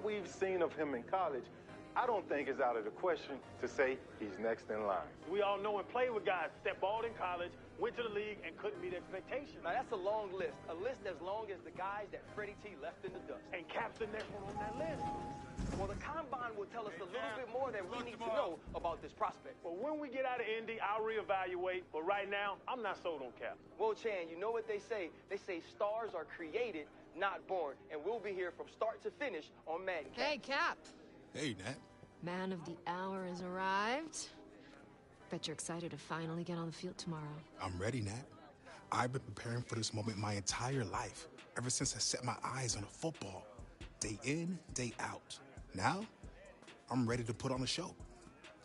we've seen of him in college, I don't think it's out of the question to say he's next in line. We all know and play with guys that balled in college, went to the league, and couldn't meet expectations. Now, that's a long list. A list as long as the guys that Freddie T left in the dust. And Cap's the next one on that list. Well, the Combine will tell us a little bit more than we need to know about this prospect. But when we get out of Indy, I'll reevaluate. But right now, I'm not sold on Cap. Well, Chan, you know what they say? They say stars are created, not born. And we'll be here from start to finish on Madden. Hey, Cap. Hey, Nat. Man of the hour has arrived. Bet you're excited to finally get on the field tomorrow. I'm ready, Nat. I've been preparing for this moment my entire life, ever since I set my eyes on a football. Day in, day out. Now, I'm ready to put on a show.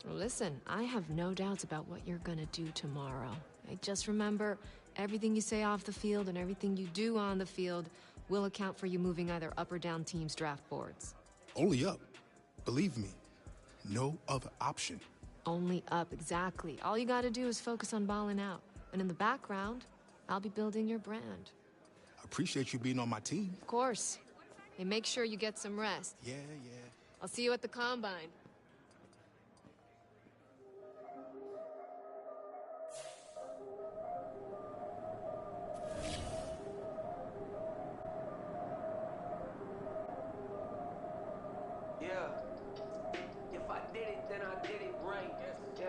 Well, listen, I have no doubts about what you're gonna do tomorrow. Just remember, everything you say off the field and everything you do on the field will account for you moving either up or down teams' draft boards. Only up. Believe me, no other option. Only up, exactly. All you gotta do is focus on balling out. And in the background, I'll be building your brand. I appreciate you being on my team. Of course. And make sure you get some rest. Yeah. I'll see you at the Combine. Yeah. If I did it, then I did it right. Yeah.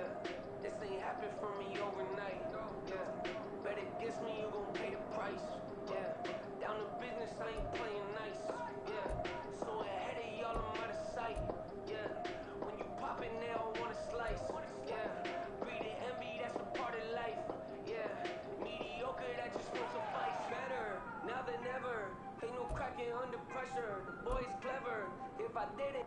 This ain't happened for me overnight. Yeah. Bet against me, you gon' pay the price. Yeah. Down to business, I ain't playing nice. Yeah. So ahead of y'all, I'm out of sight. Yeah. When you pop it, they don't wanna slice. Yeah. Breeding envy, that's a part of life. Yeah. Mediocre, that just won't suffice. Better now than ever. Ain't no cracking under pressure. The boy's clever. If I did it.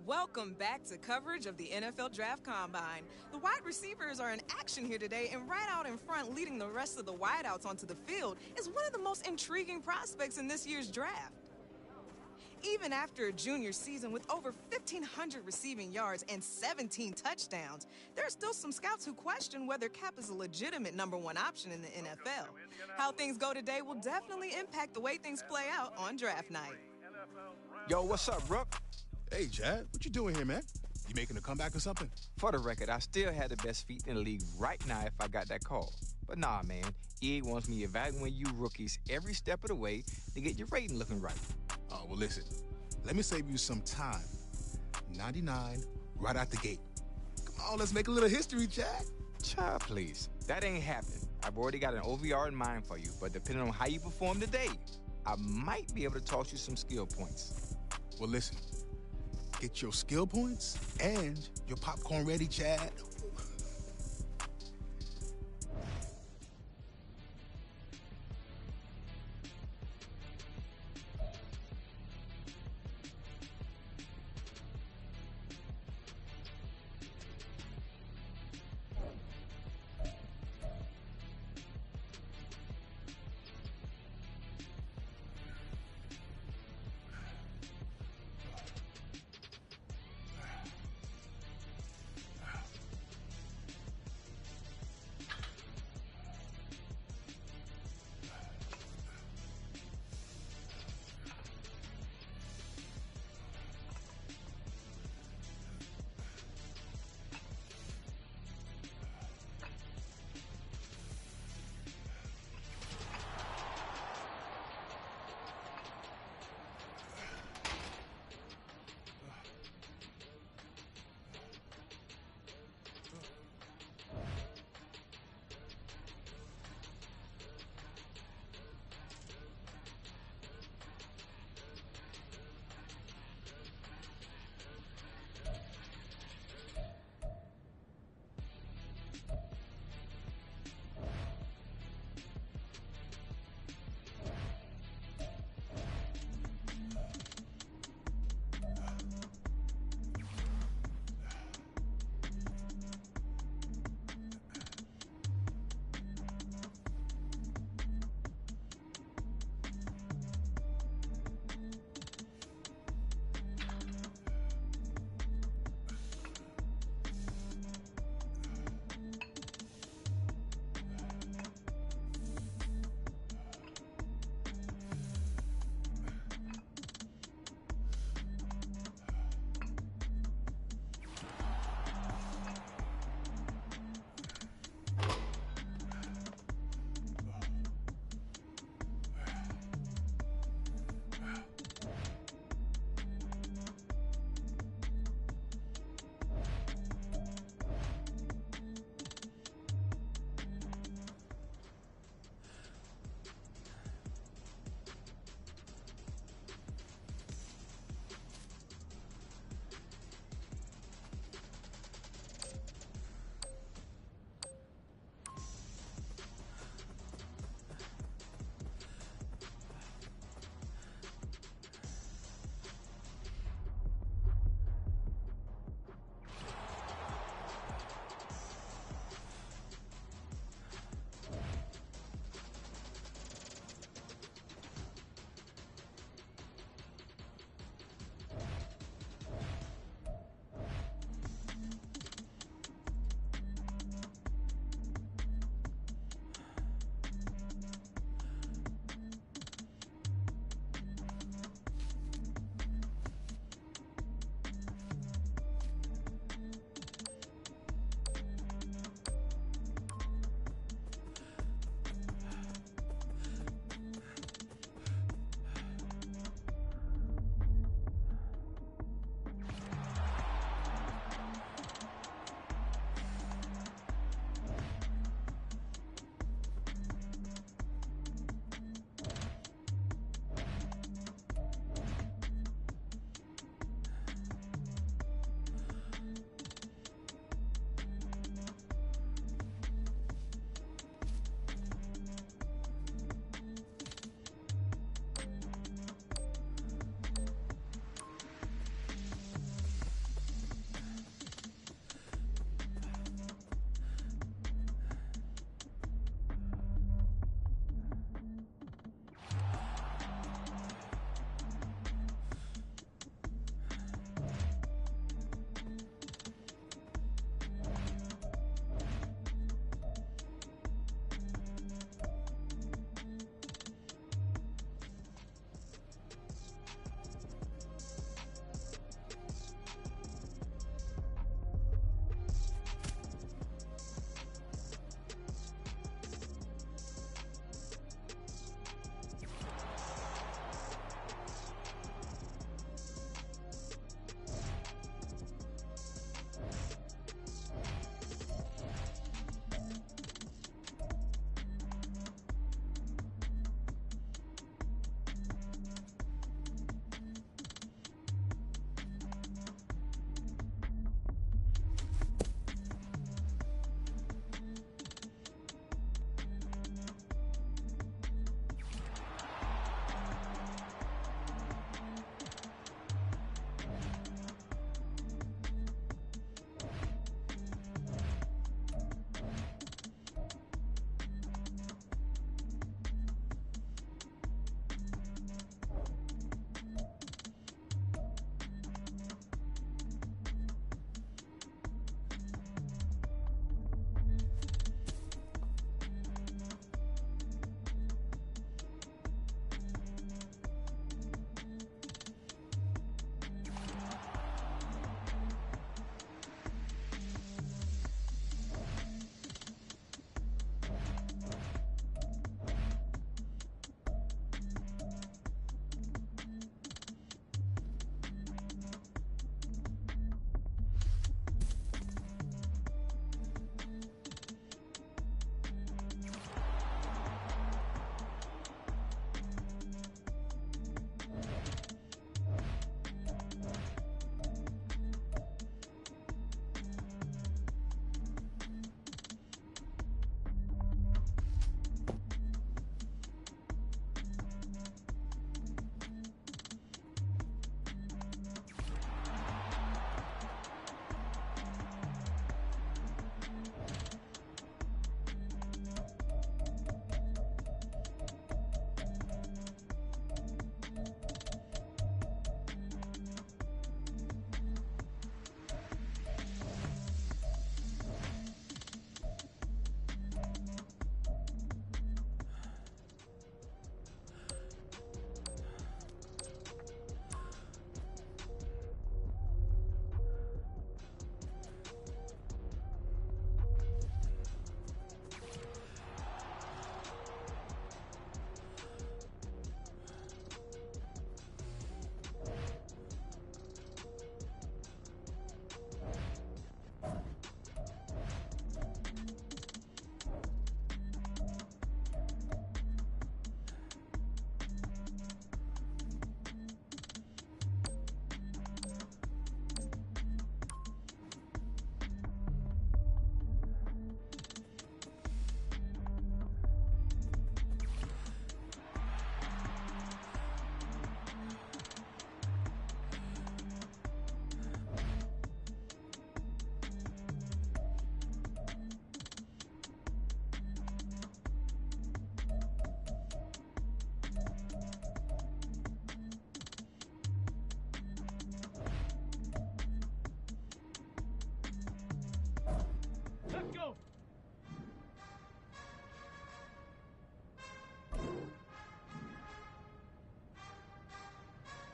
Welcome back to coverage of the NFL Draft Combine. The wide receivers are in action here today, and right out in front, leading the rest of the wideouts onto the field, is one of the most intriguing prospects in this year's draft. Even after a junior season with over 1,500 receiving yards and 17 touchdowns, there are still some scouts who question whether Cap is a legitimate #1 option in the NFL. How things go today will definitely impact the way things play out on draft night. Yo, what's up, Rook? Hey, Chad, what you doing here, man? You making a comeback or something? For the record, I still had the best feet in the league right now if I got that call. But nah, man, EA wants me evaluating you rookies every step of the way to get your rating looking right. Oh, well, listen. Let me save you some time. 99 right out the gate. Come on, let's make a little history, Chad. Child, please. That ain't happening. I've already got an OVR in mind for you, but depending on how you perform today, I might be able to toss you some skill points. Well, listen. Get your skill points and your popcorn ready, Chad.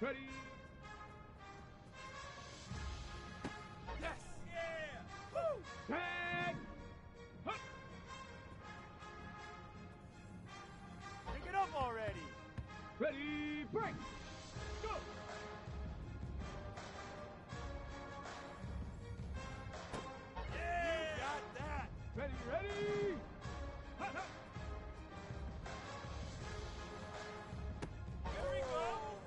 Ready? Yes! Yeah! Woo! Tag! Hup! Pick it up already! Ready, break! Go! Yeah! You got that! Ready, ready! Hut, hut. There we go!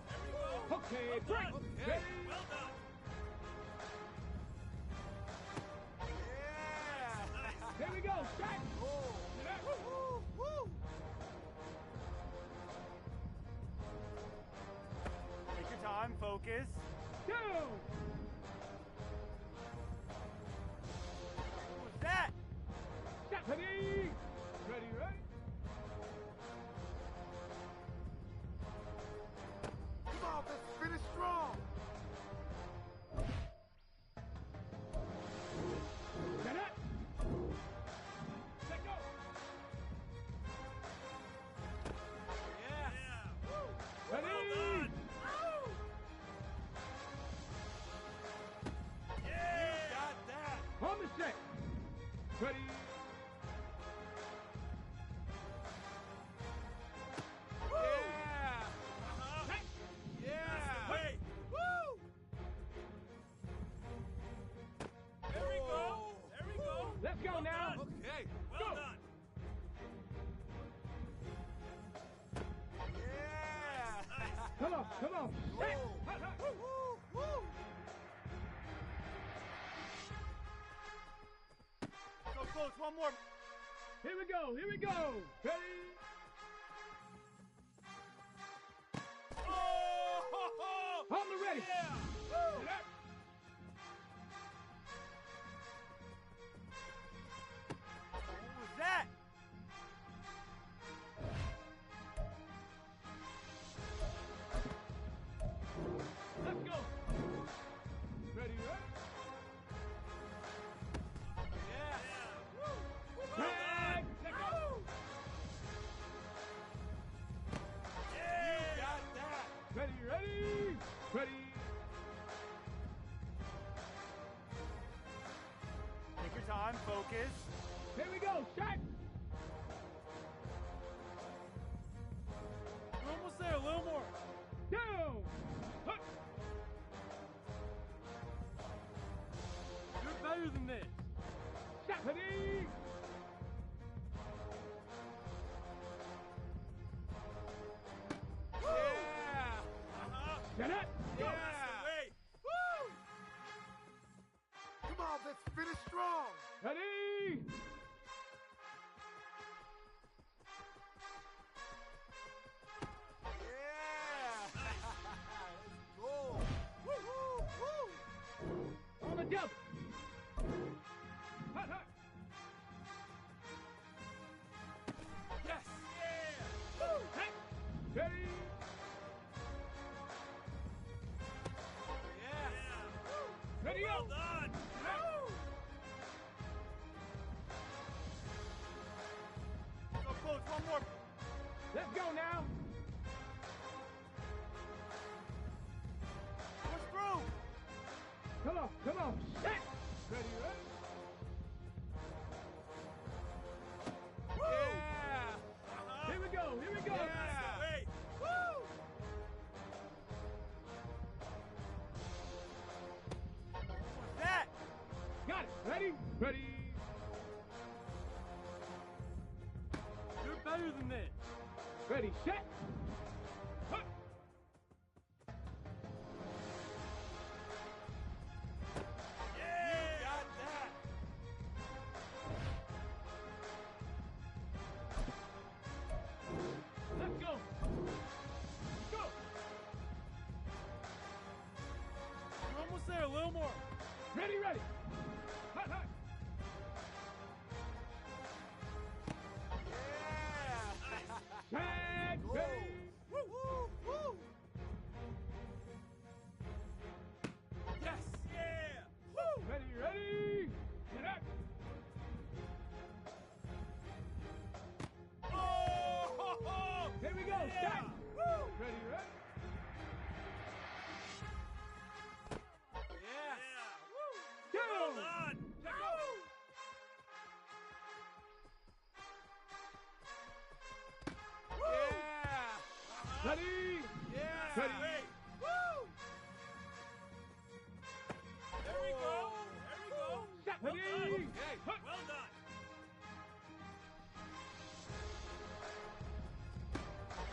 There we go! Okay, well break! Okay. Ready? Well done! Yeah! Here we go, shot! Oh. Yeah. Woo, woo, woo. Take your time, focus. Go! What was that? Stephanie! Ready, ready? Come on, let's finish strong! Get it! Let go! Yeah! Yeah. Woo. Ready? Well done! Woo. Yeah! You got that! On the set! Ready? Woo. Yeah! Uh-huh. Hey. Yeah! That's the way! Woo! There we go! There we go! Let's go well now! Done. Okay, well go. Done! Yeah! Nice. Come on, come on! Hey. Hut, hut. Woo, woo, woo. So close, one more! Here we go, here we go! Ready? Oh! Ho, ho. On the ready! Yeah! Woo. Get up. What was that? Let's go! Ready, ready? Yeah! Yeah. Woo. Tag! Let go! Yeah! You got that! Ready, ready? Ready? Take your time, focus. Here we go, shot! We're almost there, a little more. Down! Hut. You're better than this. Stephanie! Woo. Yeah! Uh-huh. Get it? Yeah! That's the way. Woo! Come on, let's finish strong. Ready? Yeah! Let's go! Woo, woo, woo! On the jump! Hut, hut! Yes! Yeah! Woo! Hey! Ready? Yeah! Yeah. Ready, well go! Done! Woo! So close, one more! Let's go now! Push through! Come on, come on! Set! Ready, ready? Woo! Yeah! Uh-huh. Here we go, here we go! Yeah! Wait! Woo! What's that? Got it! Ready? Ready? You're better than this! Ready, set! Hut. Yeah! You got that! Let's go! Go! We're almost there, a little more. Ready, ready! Hut, hut! Yeah! Tag! Ready! Woo, woo, woo! Yes! Yeah! Woo! Ready, ready! Get up! Oh! Ho, ho. Here we go! Yeah. Start! Woo! Ready, ready? Ready? Yeah. Ready? Woo! There we go. There we go. Ready? Okay. Well done.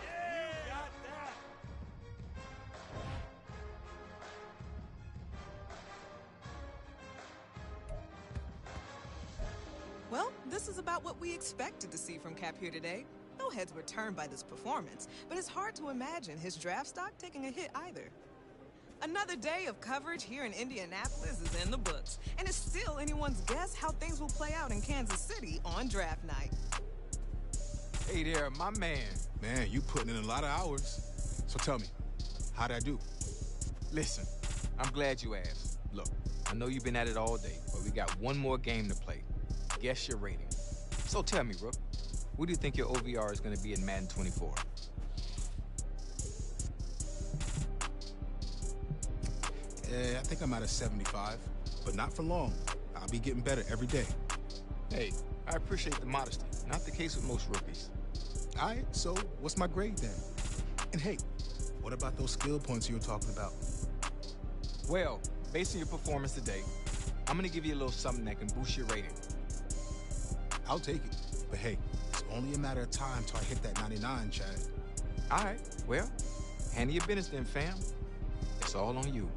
Yeah. You got that. Well, this is about what we expected to see from Cap here today. No heads were turned by this performance, but it's hard to imagine his draft stock taking a hit either. Another day of coverage here in Indianapolis is in the books, and it's still anyone's guess how things will play out in Kansas City on draft night. Hey there, my man. Man, you putting in a lot of hours. So tell me, how'd I do? Listen, I'm glad you asked. Look, I know you've been at it all day, but we got one more game to play. Guess your rating. So tell me, Rook, what do you think your OVR is going to be in Madden 24? I think I'm at a 75, but not for long. I'll be getting better every day. Hey, I appreciate the modesty. Not the case with most rookies. All right, so what's my grade then? And hey, what about those skill points you were talking about? Well, based on your performance today, I'm going to give you a little something that can boost your rating. I'll take it. But hey, it's only a matter of time till I hit that 99, Chad. All right, well, handle your business then, fam. It's all on you.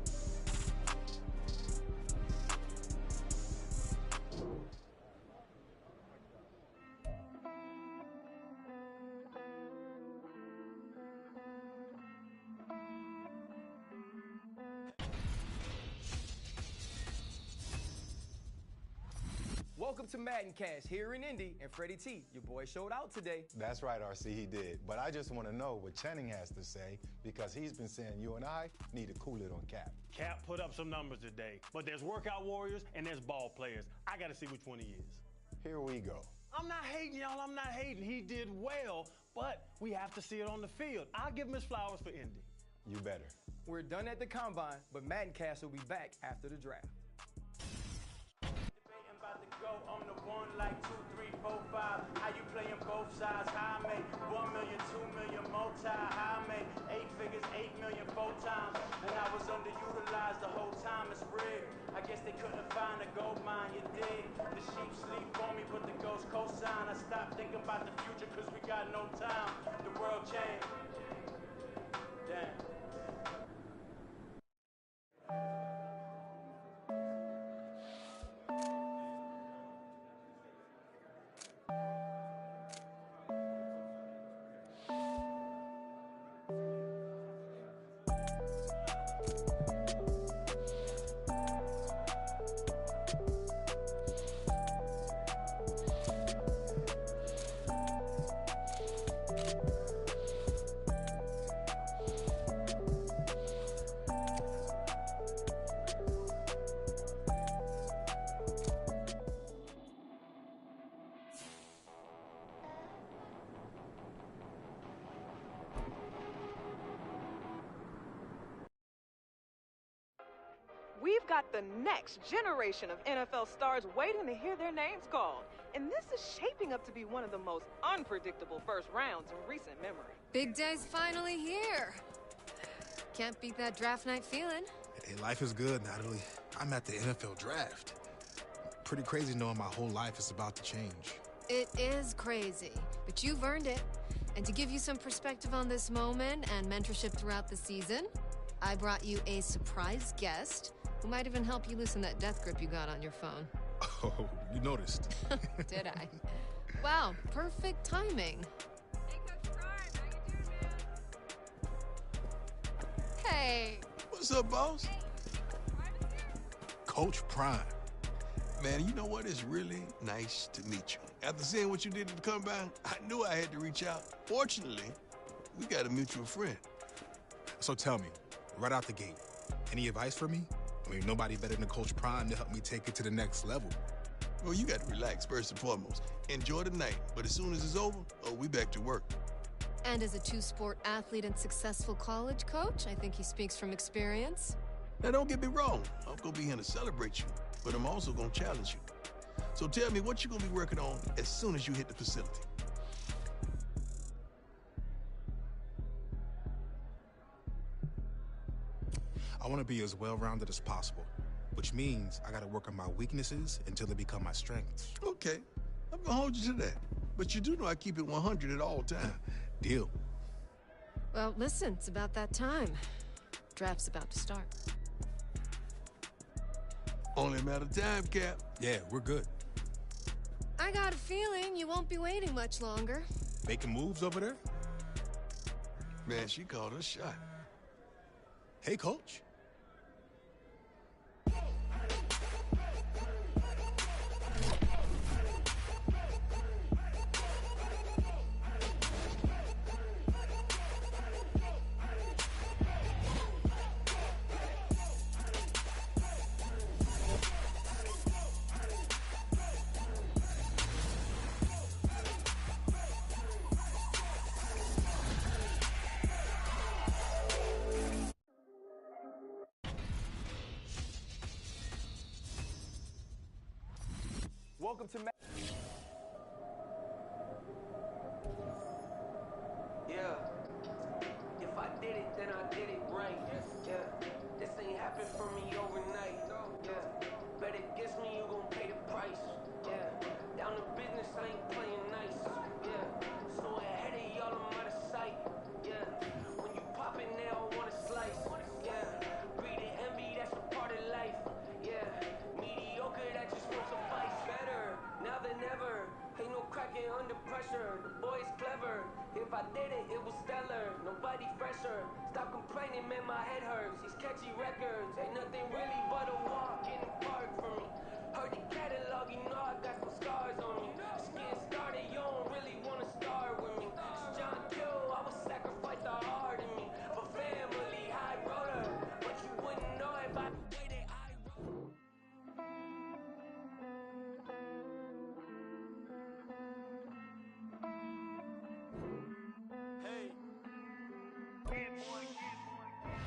Welcome to Madden Cast here in Indy, and Freddie T, your boy showed out today. That's right, RC, he did. But I just want to know what Channing has to say, because he's been saying you and I need to cool it on Cap. Cap put up some numbers today, but there's workout warriors and there's ball players. I got to see which one he is. Here we go. I'm not hating, y'all. I'm not hating. He did well, but we have to see it on the field. I'll give him his flowers for Indy. You better. We're done at the Combine, but Madden Cast will be back after the draft. I'm the one like 2, 3, 4, 5. How you playing both sides? How I make 1 million, 2 million, multi. How I make 8 figures, 8 million, 4 times. And I was underutilized the whole time. It's rigged. I guess they couldn't find a gold mine. You dig? The sheep sleep on me, but the ghost cosign. I stopped thinking about the future because we got no time. The world changed. Damn. We've got the next generation of NFL stars waiting to hear their names called. And this is shaping up to be one of the most unpredictable first rounds in recent memory. Big day's finally here. Can't beat that draft night feeling. Hey, life is good, Natalie. I'm at the NFL draft. Pretty crazy knowing my whole life is about to change. It is crazy, but you've earned it. And to give you some perspective on this moment and mentorship throughout the season, I brought you a surprise guest who might even help you loosen that death grip you got on your phone. Oh, you noticed. Did I? Wow, perfect timing. Hey, Coach Prime, how you doing, man? Hey. What's up, boss? Hey, Prime is here. Coach Prime. Man, you know what? It's really nice to meet you. After seeing what you did at the Combine, I knew I had to reach out. Fortunately, we got a mutual friend. So tell me, right out the gate, any advice for me? I mean, nobody better than Coach Prime to help me take it to the next level. Well, you got to relax first and foremost. Enjoy the night, but as soon as it's over, we back to work. And as a two-sport athlete and successful college coach, I think he speaks from experience. Now, don't get me wrong. I'm going to be here to celebrate you, but I'm also going to challenge you. So tell me what you're going to be working on as soon as you hit the facility. I want to be as well-rounded as possible, which means I got to work on my weaknesses until they become my strengths. Okay, I'm gonna hold you to that. But you do know I keep it 100 at all times. Deal. Well, listen, it's about that time. Draft's about to start. Only a matter of time, Cap. Yeah, we're good. I got a feeling you won't be waiting much longer. Making moves over there? Man, she called her shot. Hey, Coach. Welcome to Yeah. If I did it, then I did it right. Yeah. This ain't happened for me overnight. Yeah. Bet against me, you gon' pay the price. Yeah. Down to business, I ain't playing nice. Yeah. So ahead of y'all, I'm out of sight. Yeah. When you pop it, they all wanna slice. Yeah. Greed and envy, that's a part of life. Yeah. Mediocre, that just won't suffice. Better now than ever. Ain't no cracking under pressure. The boy's clever. If I did it, it was stellar. Nobody fresher. Stop complaining, man, my head hurts. These catchy records ain't nothing really but a walk in the park for me. Heard the catalog, you know I got some scars on me. Just getting started, you don't really wanna start with me. It's John Kill, I would sacrifice the heart in me for family, high roller. But you wouldn't know it by the way that I roll.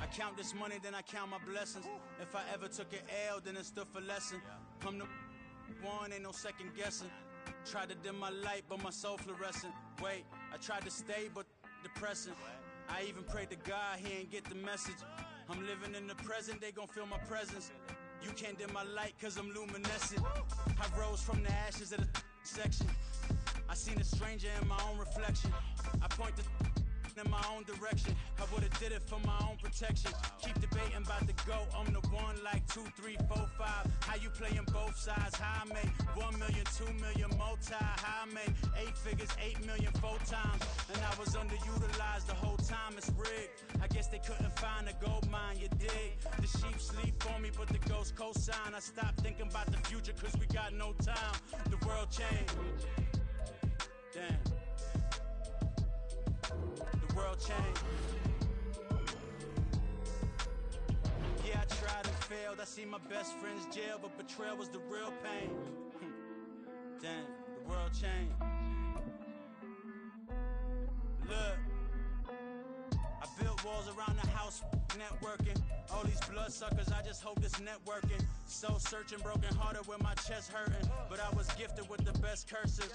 I count this money, then I count my blessings. If I ever took an L, then it stood for lesson. I'm the one, ain't no second guessing. Tried to dim my light, but my soul fluorescent. Wait, I tried to stay, but depressing. I even prayed to God, he ain't get the message. I'm living in the present, they gon' feel my presence. You can't dim my light, cause I'm luminescent. I rose from the ashes of the section. I seen a stranger in my own reflection. I point the in my own direction. I would've did it for my own protection. Keep debating about the go. I'm the one like 2, 3, 4, 5. How you playing both sides? How I make 1 million, 2 million multi. How I make 8 figures, 8 million 4 times. And I was underutilized the whole time. It's rigged. I guess they couldn't find a gold mine. You dig? The sheep sleep on me, but the ghost cosign. I stopped thinking about the future, cause we got no time. The world changed. Damn. The world changed. Yeah, I tried and failed. I see my best friends jail, but betrayal was the real pain. Damn, the world changed. Look, I built walls around the house, networking. All these bloodsuckers, I just hope this networking. Soul searching, broken hearted with my chest hurting. But I was gifted with the best curses.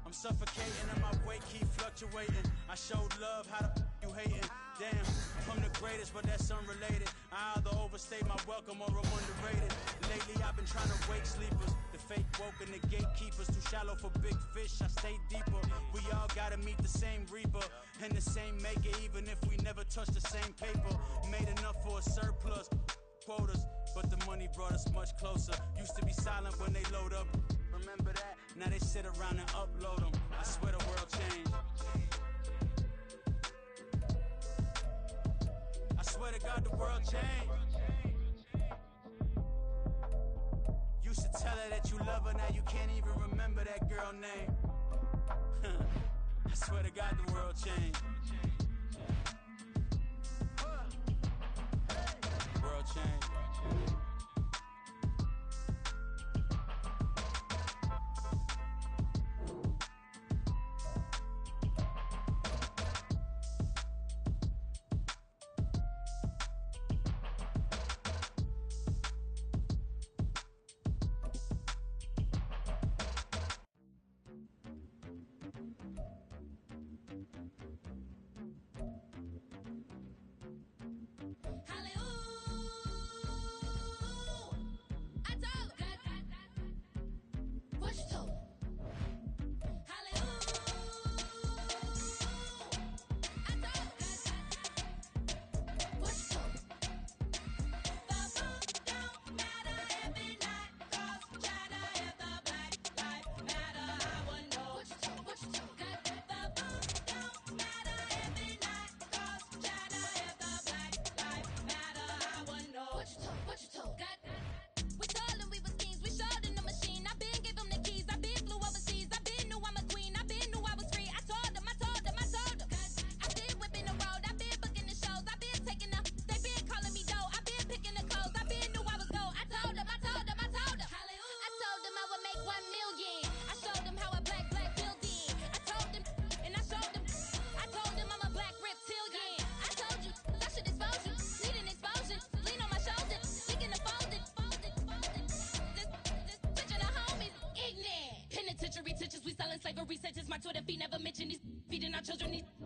I'm suffocating and my weight keep fluctuating. I showed love, how the you hating? Damn, I'm the greatest, but that's unrelated. I either overstay my welcome or I'm underrated. Lately I've been trying to wake sleepers. The fake woke and the gatekeepers. Too shallow for big fish, I stay deeper. We all gotta meet the same reaper and the same maker, even if we never touch the same paper. Made enough for a surplus quotas, but the money brought us much closer. Used to be silent when they load up. Remember that? Now they sit around and upload them. I swear the world changed. I swear to God the world changed. Used to tell her that you love her, now you can't even remember that girl name. I swear to God the world changed. The world changed.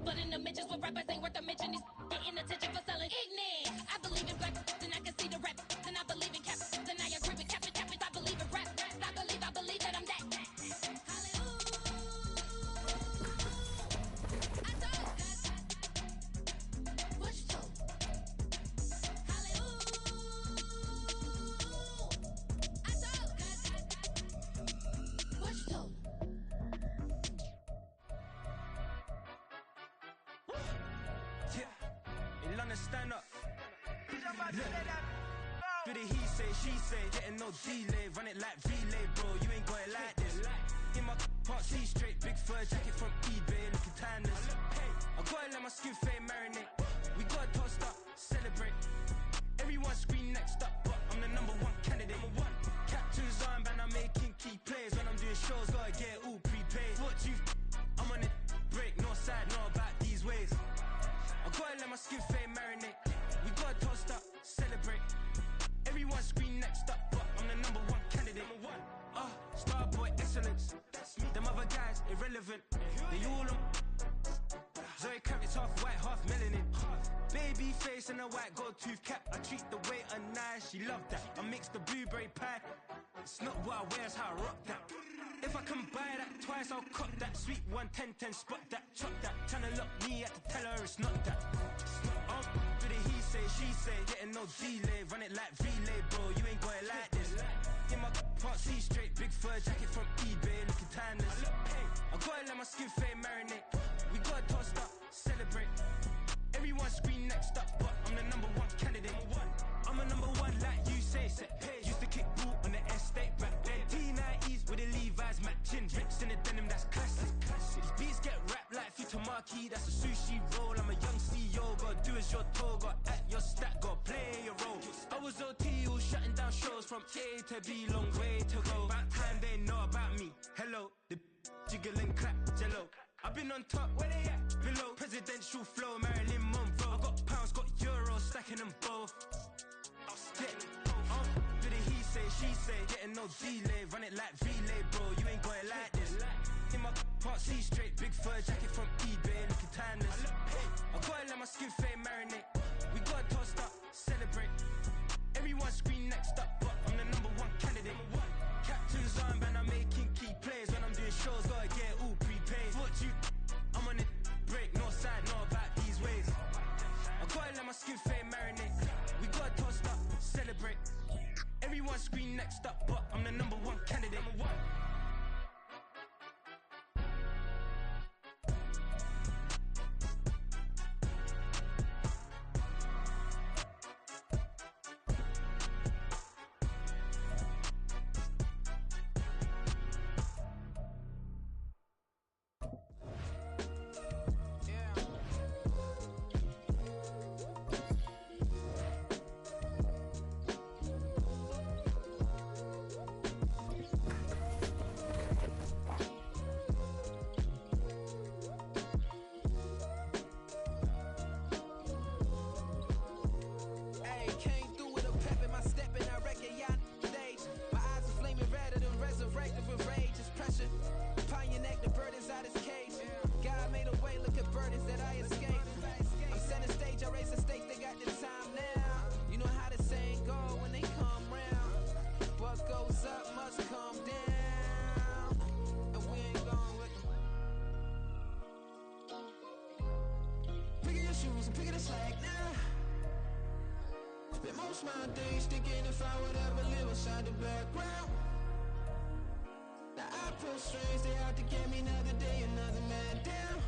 But in the midges with rappers ain't worth a mention. These getting attention for selling ignorant. I believe in black, then I can see the rap. Then I believe in cap, then I agree with cap. I believe in rap. I believe that I'm that. Stand up. Do the he say, she say, getting no delay, run it like relay, bro. You ain't got it like this. In my part, see straight, big fur jacket from eBay, looking timeless. I gotta let my skin fade marinate. We gotta toast up, celebrate. Everyone scream next up, but I'm the number one candidate. Captain's armband, I'm making key plays. When I'm doing shows, gotta get it all prepaid. What you? I'm on it, break, no side, no about these ways. I gotta let my skin fade marinate. We gotta toast up, celebrate. Everyone scream next up, but I'm the number one candidate. Starboy excellence. Them other guys irrelevant. They all on. Zoe Kravitz half white, half melanin. Baby face and a white gold tooth cap. I treat the waiter nice, she love that. I mix the blueberry pie. It's not what I wear, it's how I rock that. If I can buy that twice, I'll cop that. Sweet 110, spot that, chop that. Tryna lock me at the teller, it's not that. Do the he say, she say, getting no delay. Run it like relay, bro, you ain't got it like this. In my part, see straight, big fur jacket from eBay, looking timeless. I gotta let my skin fade marinate. We gotta toast up, celebrate. Everyone scream next up, but I'm the number one candidate. I'm a number one like you say, set page. Used to kick boot on the estate back then. T90s with the Levi's matching. Rips in the denim, that's classic. These beats get wrapped like Futamaki, that's a sushi roll. I'm a young CEO, gotta do as you're told. Gotta act your stat, gotta play your role. I was OT, all shutting down shows from A to B, long way to go. About time they know about me. Hello, the jiggle and clap, jello. I've been on top, where they at? Below, presidential flow, Marilyn Monroe. I got pounds, got euros, stacking them both. Do the he say, she say, getting no delay, run it like relay, bro. You ain't got it like this. In my part, see straight, big fur jacket from eBay, looking timeless. I gotta let my skin fade marinate. We gotta toast up, celebrate. Everyone scream next up, but I'm the number one candidate. Captain's armband, I'm making key plays. When I'm doing shows, gotta get it all prepaid. What you? I'm on it, break, no side, no about these ways. I gotta let my skin fade marinate. We gotta toast up, celebrate. Everyone scream next up, but I'm the number one candidate. Most my days thinking if I would ever live inside the background. Now I pull strings, they out to get me another day, another man down.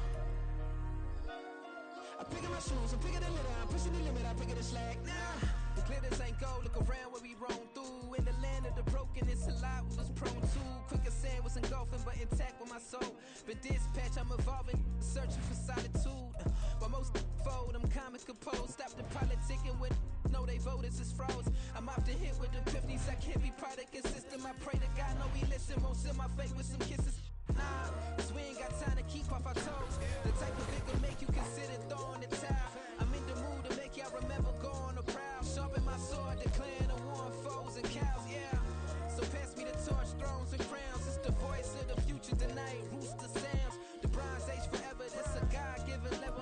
I'm picking my shoes, I'm picking the litter, I'm pushing the limit, I'm picking the slack now. The glitters ain't gold, look around where we roam through. In the land of the broken, it's a lot we was prone to. Quicker sand was engulfing, but intact with my soul. Been dispatched, I'm evolving, searching for solitude. While most fold, I'm comic composed. Stop the politicking with know they voters is froze. I'm often hit with epiphanies, I can't be product consistent. I pray to God, know we listen. Won't seal my fate with some kisses. Nah, cause we ain't got time to keep off our toes. The type of it will make you consider throwing the towel. I'm in the mood to make y'all remember going to proud. Sharpen my sword, declaring the war on foes and cows, yeah. So pass me the torch, thrones and crowns. It's the voice of the future tonight, rooster sounds. The bronze age forever, this a God-given level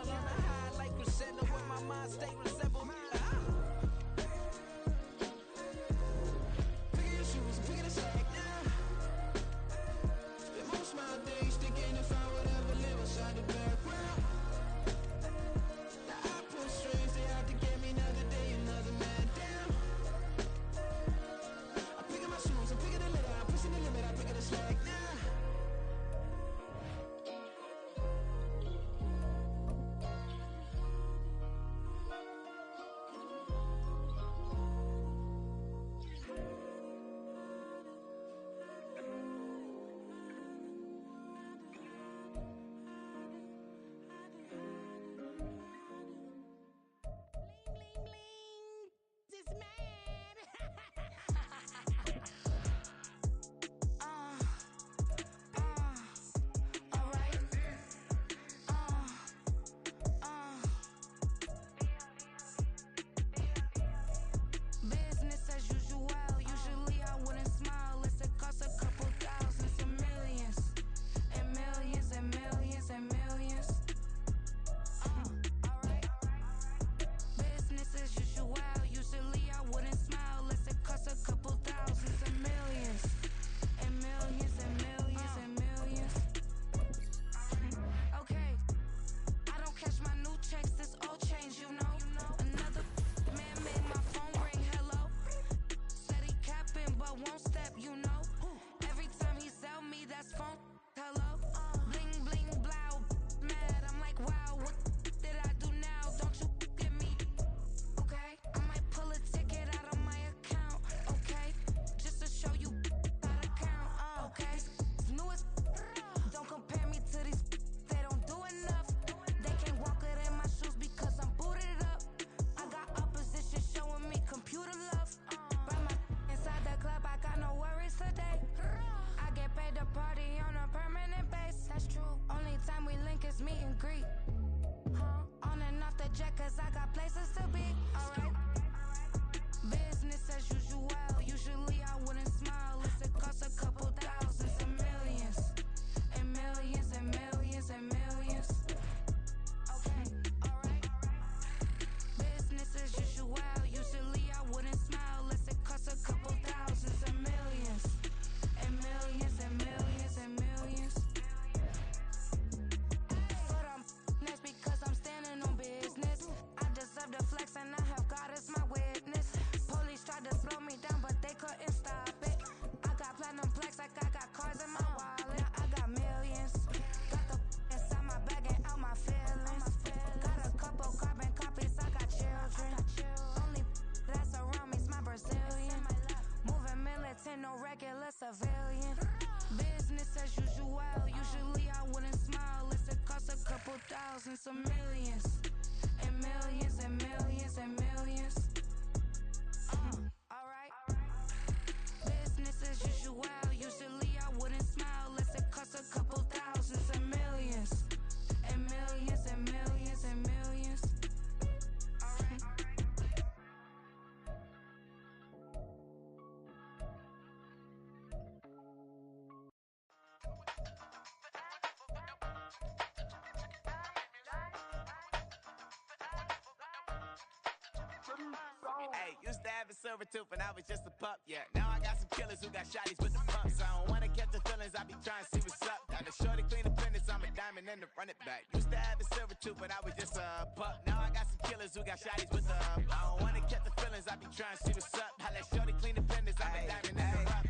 have a silver tooth and I was just a pup, yeah. Now I got some killers who got shotties with the pumps. I don't wanna catch the feelings, I be trying to see what's up. Got a shorty clean the fitness, I'm a diamond and to run it back. Used to have a silver tooth, but I was just a pup. Now I got some killers who got shotties with the I don't wanna catch the feelings, I be trying to see what's up. I let shorty clean the fitness, I'm a diamond and to run.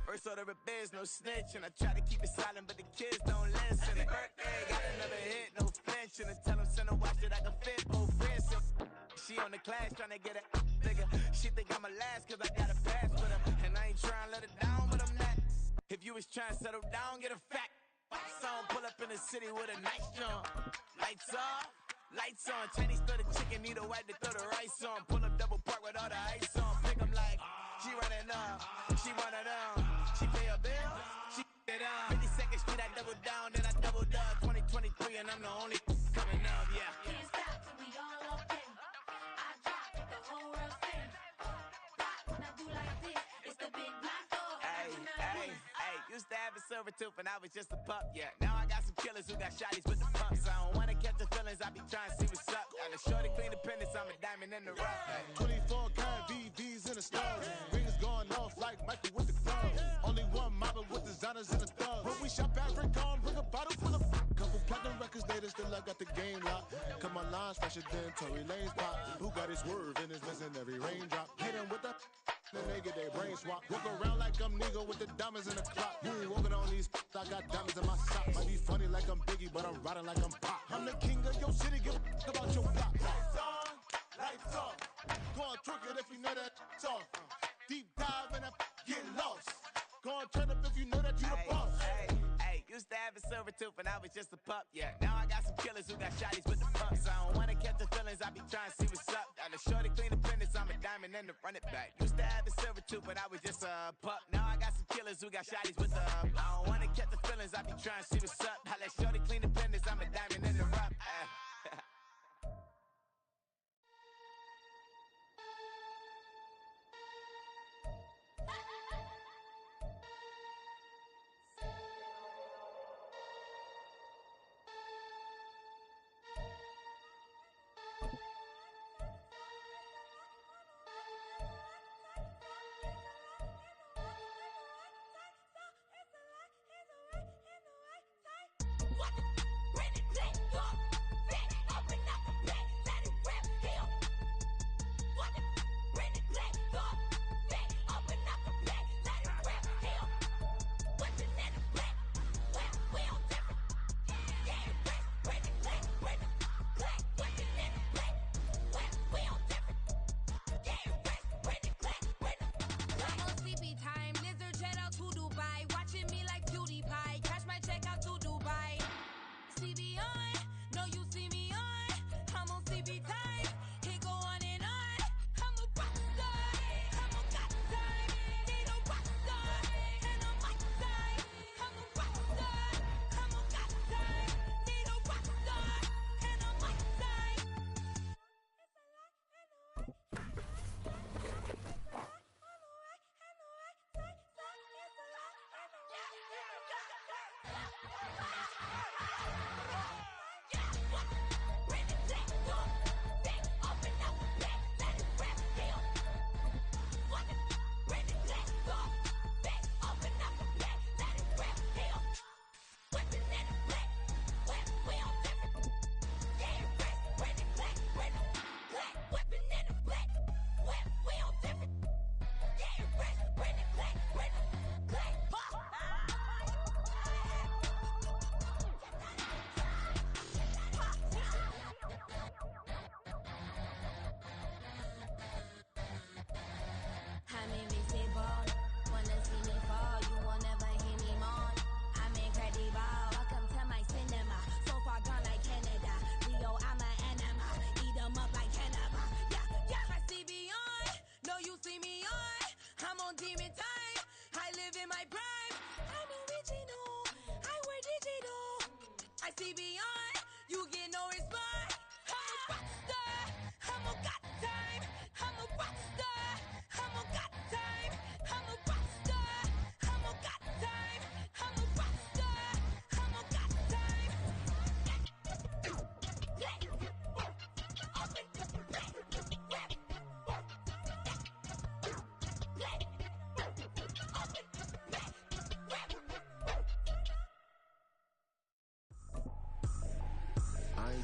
First order of biz, no snitch, and I try to keep it silent, but the kids don't listen. Happy birthday, got another hit, no flinch, and I tell them send a watch that I can fit both wrists. She on the class trying to get a nigga. She think I'm a last cause I got a pass with him, and I ain't trying to let it down, but I'm not. If you was trying to settle down, get a fact. Song pull up in the city with a nice jump. Lights off, lights on. Chinese throw the chicken, need a wipe to throw the rice on. Pull up double park with all the ice on. Pick 'em like, she running up, she one of them. She pay her bills, she it up. 52nd Street, I double down, then I doubled up. 2023, and I'm the only coming up, yeah. Can't stop till we all up in. I drop the whole world sing. Rock when I do like this, it's the big black dog. Hey, used to have a silver tooth and I was just a pup, yeah. Now I got some killers who got shotties with the pumps. I don't wanna catch the feelings, I be trying to see what's up. Got a shorty clean the pendants, I'm a diamond in the rough. 24 karat VVs in the stars. Ringers going off like Michael with the club. Only one mobbing with designers in the thugs. When we shop Africa, bring a bottle full of couple platinum records later, still I got the game locked. Cause my lines fresher than Tory Lane's pop. Who got his swerve and is missing every raindrop. Hit him with the then they get their brain swap. Walk around like I'm nigga with the diamonds in the clock. You ain't walking on these I got diamonds in my sock. Might be funny like I'm Biggie, but I'm riding like I'm Pop. I'm the king of your city, give a about your block. Lights on, lights off. Go on, twerk it if you know that it's off. Deep dive and get lost. Go on, turn up if you know that you the boss. Hey, used to have a silver tooth and I was just a pup, yeah. Now I got some killers who got shotties with the pumps. I don't wanna catch the feelings, I be trying to see what's up. Got a shorty clean the pendants, I'm a diamond and to run it back. Used to have a silver tooth, but I was just a pup. Now I got some killers who got shotties with the I don't wanna catch the feelings, I be trying to see what's up. I let shorty clean the pendants, I'm a diamond in the rough.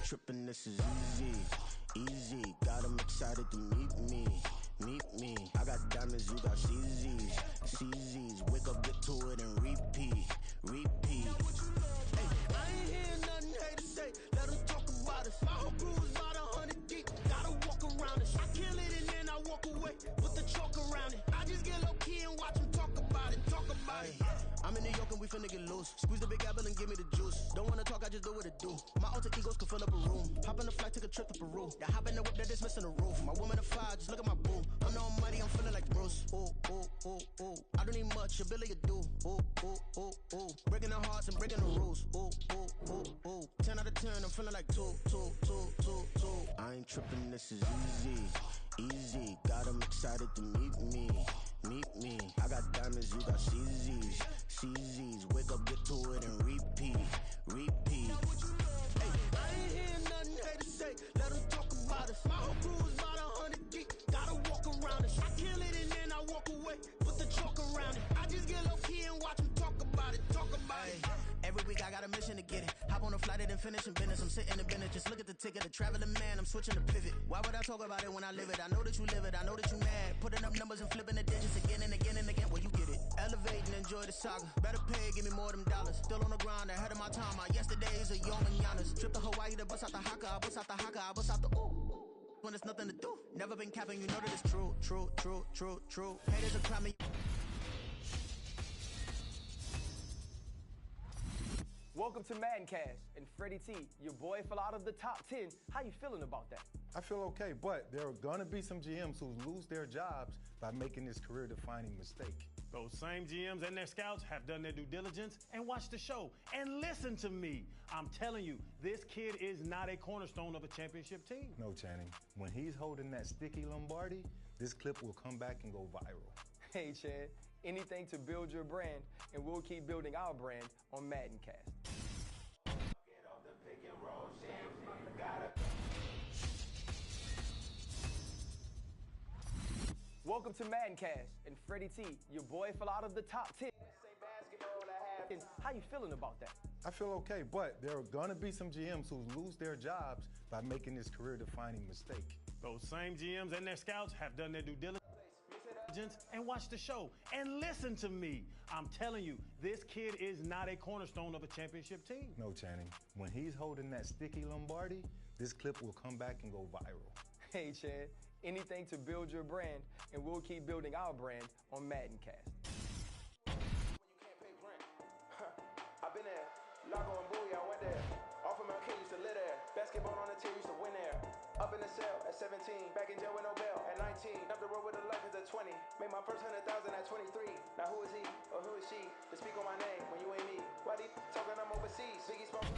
tripping, this is easy. Easy, got 'em excited to meet me. Meet me. I got diamonds, you got CZs. CZs, wake up, get to it, and repeat. Repeat. Hey, I ain't hearing nothing hate to say. Let 'em talk about us. My whole crew is about 100 deep. Gotta walk around us. I kill it and then I walk away. Put the chalk around it. I just get low key and watch 'em talk about it. Talk about it. I'm in New York and we finna get loose. Squeeze the big apple and give me the juice. Don't wanna talk, I just do what it do. My alter egos can fill up a room. Hop on the flight, take a trip to Peru. The hop in the whip that is missing the roof. My woman a fire, just look at my boo. I'm no money, I'm feeling like Bruce. Ooh, ooh, ooh, ooh. I don't need much, ability to do. Ooh, ooh, ooh, ooh. Breaking the hearts and breaking the rules. Ooh, ooh, ooh, ooh. 10 out of 10, I'm feeling like 2, 2, 2, 2, 2. I ain't tripping, this is easy. Easy, got 'em excited to meet me. Meet me. I got diamonds, you got CZs. CZs, wake up, get to it, and repeat. Repeat. Hey, I ain't hearing nothing hate to say. Let 'em talk about us. My whole crew is about 100 deep. Gotta walk around us. I kill it and then I walk away. Put the chalk around it. I just get low key and watch 'em talk about it. Talk about it. Every week I got a mission to get it. Hop on a flight and finish in business. I'm sitting in business. Just look at the ticket. A traveling man. I'm switching to pivot. Why would I talk about it when I live it? I know that you live it. I know that you mad. Putting up numbers and flipping the digits again and again and again. Well, you get it. Elevate and enjoy the saga. Better pay, give me more than dollars. Still on the grind, ahead of my time. My yesterdays are young and Giannis. Trip to Hawaii to bust out the haka. I bust out the haka. I bust out the ooh. When there's nothing to do. Never been capping, you know that it's true. True, true, true, true. Haters are crying me. Welcome to Maddencast, and Freddie T, your boy fell out of the top 10. How you feeling about that? I feel okay, but there are going to be some GMs who lose their jobs by making this career-defining mistake. Those same GMs and their scouts have done their due diligence and watched the show. And listen to me. I'm telling you, this kid is not a cornerstone of a championship team. No, Channing. When he's holding that sticky Lombardi, this clip will come back and go viral. Hey, Chad, anything to build your brand, and we'll keep building our brand on Maddencast. Welcome to Maddencast, and Freddie T, your boy fell out of the top 10. How you feeling about that? I feel okay, but there are going to be some GMs who lose their jobs by making this career-defining mistake. Those same GMs and their scouts have done their due diligence and watched the show. And listen to me. I'm telling you, this kid is not a cornerstone of a championship team. No, Channing. When he's holding that sticky Lombardi, this clip will come back and go viral. Hey, Chad, anything to build your brand, and we'll keep building our brand on Maddencast. I've been there. Lago and Bowie, I went there. Off of Mount King, used to live there. Basketball on the team, used to win there. Up in the cell at 17. Back in jail with no bail at 19. Up the road with the Lakers at 20. Made my first 100,000 at 23. Now who is he or who is she to speak on my name when you ain't me? Why they talking I'm overseas? Biggie spoke.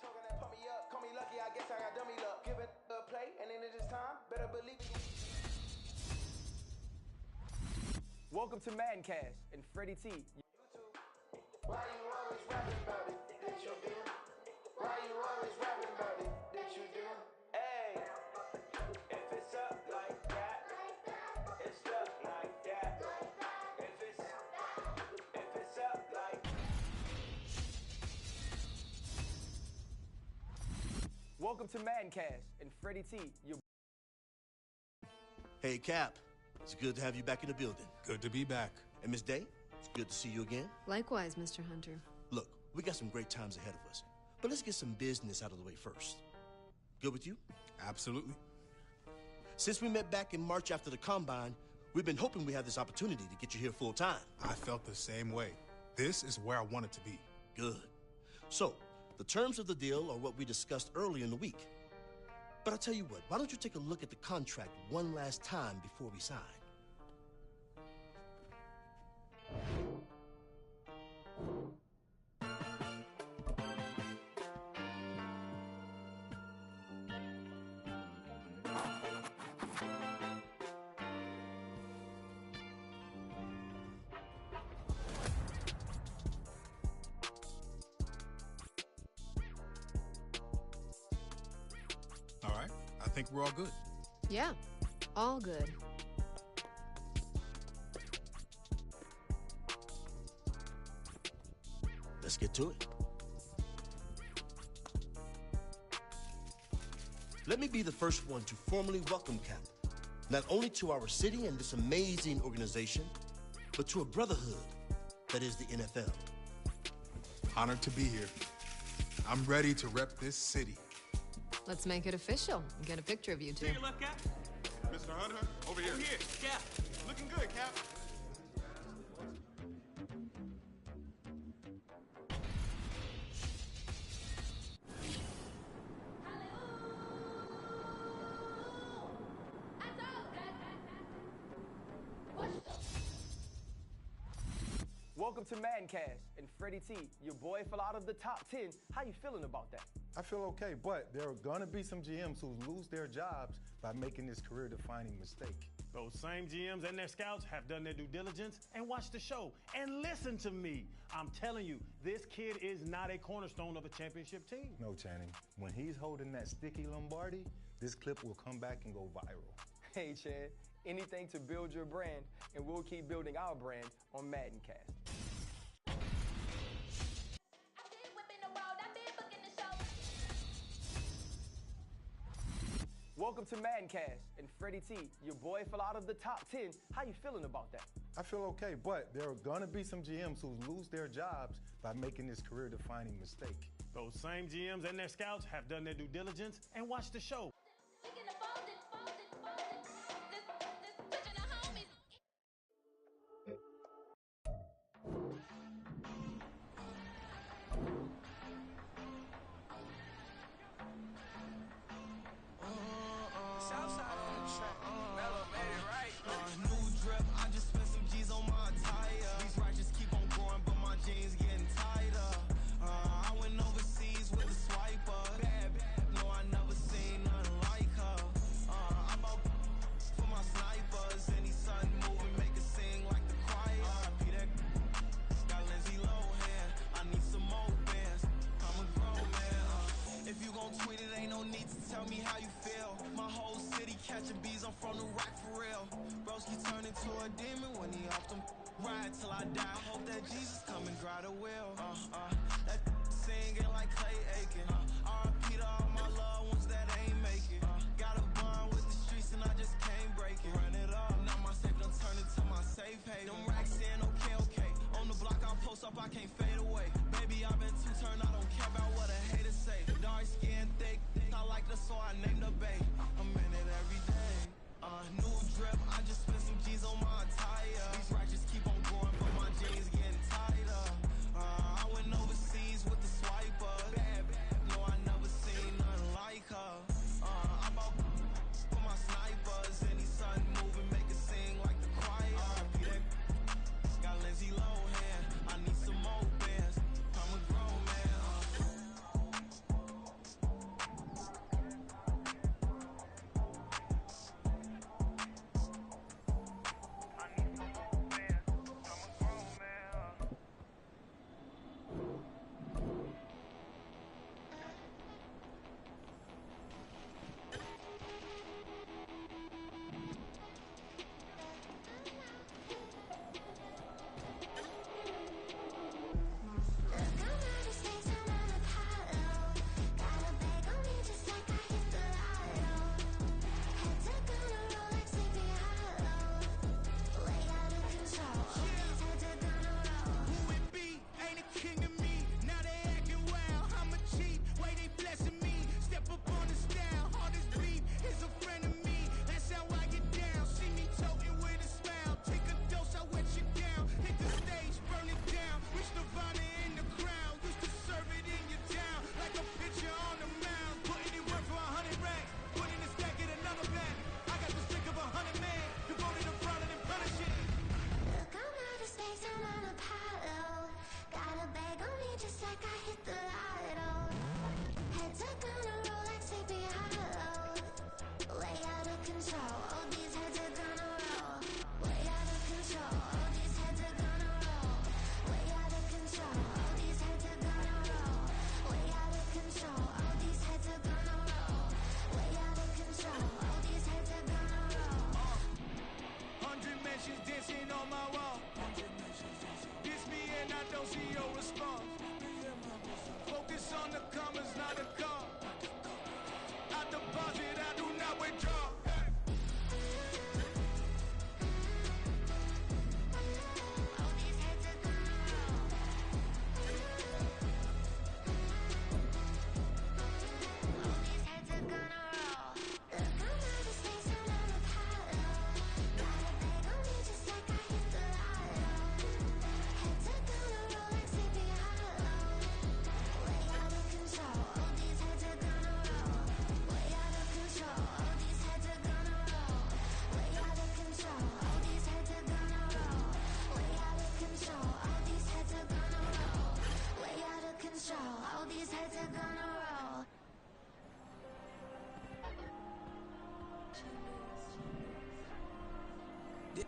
Talking and pump me up. Call me lucky, I guess I got dummy luck. Give it a play, and then it's just time. Better believe it. Welcome to Maddencast, and Freddie T. Why you always rapping about it? Did you do? Why you always rapping about it? Did you do? Hey, if it's up like that, it's stuck like that. If it's up like. Welcome to Maddencast, and Freddie T. Your Hey, Cap. It's good to have you back in the building. Good to be back. And Miss Day, it's good to see you again. Likewise, Mr. Hunter. Look, we got some great times ahead of us, but let's get some business out of the way first. Good with you? Absolutely. Since we met back in March after the Combine, we've been hoping we have this opportunity to get you here full time. I felt the same way. This is where I wanted to be. Good. So, the terms of the deal are what we discussed earlier in the week. But I tell you what, why don't you take a look at the contract one last time before we sign? All right, I think we're all good. Yeah, all good. Let's get to it. let me be the first one to formally welcome Cap, not only to our city and this amazing organization, but to a brotherhood that is the NFL. Honored to be here. I'm ready to rep this city. Let's make it official and get a picture of you two. Take a look, Cap. Mr. Hunter, over here. Over here, Cap. Looking good, Cap. Welcome to Maddencast, and Freddie T, your boy fell out of the top 10. How you feeling about that? I feel okay, but there are gonna be some GMs who lose their jobs by making this career-defining mistake. Those same GMs and their scouts have done their due diligence and watched the show. And listen to me. I'm telling you, this kid is not a cornerstone of a championship team. No, Channing. When he's holding that sticky Lombardi, this clip will come back and go viral. Hey, Chad, anything to build your brand, and we'll keep building our brand on Maddencast. Welcome to Maddencast, and Freddie T, your boy fell out of the top 10. How you feeling about that? I feel okay, but there are gonna be some GMs who lose their jobs by making this career-defining mistake. Those same GMs and their scouts have done their due diligence and watched the show. Tell me how you feel. My whole city catching bees. I'm from the rock for real. Broski turned into a demon when he off them. Ride till I die. I hope that Jesus come and dry the wheel. That singing like Clay Aiken. R.I.P. to all my loved ones that ain't make it. Got a bond with the streets and I just can't break it. Run it up. Now my safe done turned into my safe haven. Them racks in, okay. On the block I post up, I can't fade away. Baby, I've been too turned. I don't care about what a hater say. Dark skin, thick. I like the so I named the bay. I'm in it every day. New drip, I just spent some G's on my attire. These righteous keep on growing, but my jeans getting tighter. I went overseas with the swiper. Bad, no, I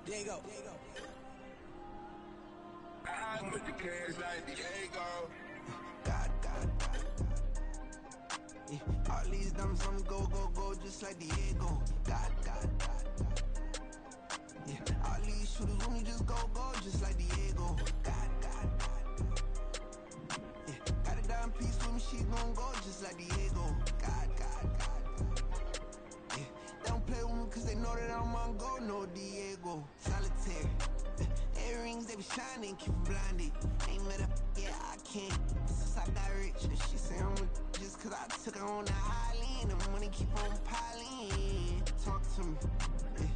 Diego. I put the cash like Diego. God. Yeah, all these diamonds on me go, just like Diego. God. Yeah, all these shooters on me just go, just like Diego. God. Yeah, got a dime piece with me, she gon' go just like Diego. God. Yeah, they don't play with me cause they know that I'm on go, no Diego. Solitaire. Earrings, they be shining, keep me blinded. Ain't met up, yeah, I can't. Since I got rich, she say I'm just cause I took her on the island. The money keep on piling. Talk to me, yeah.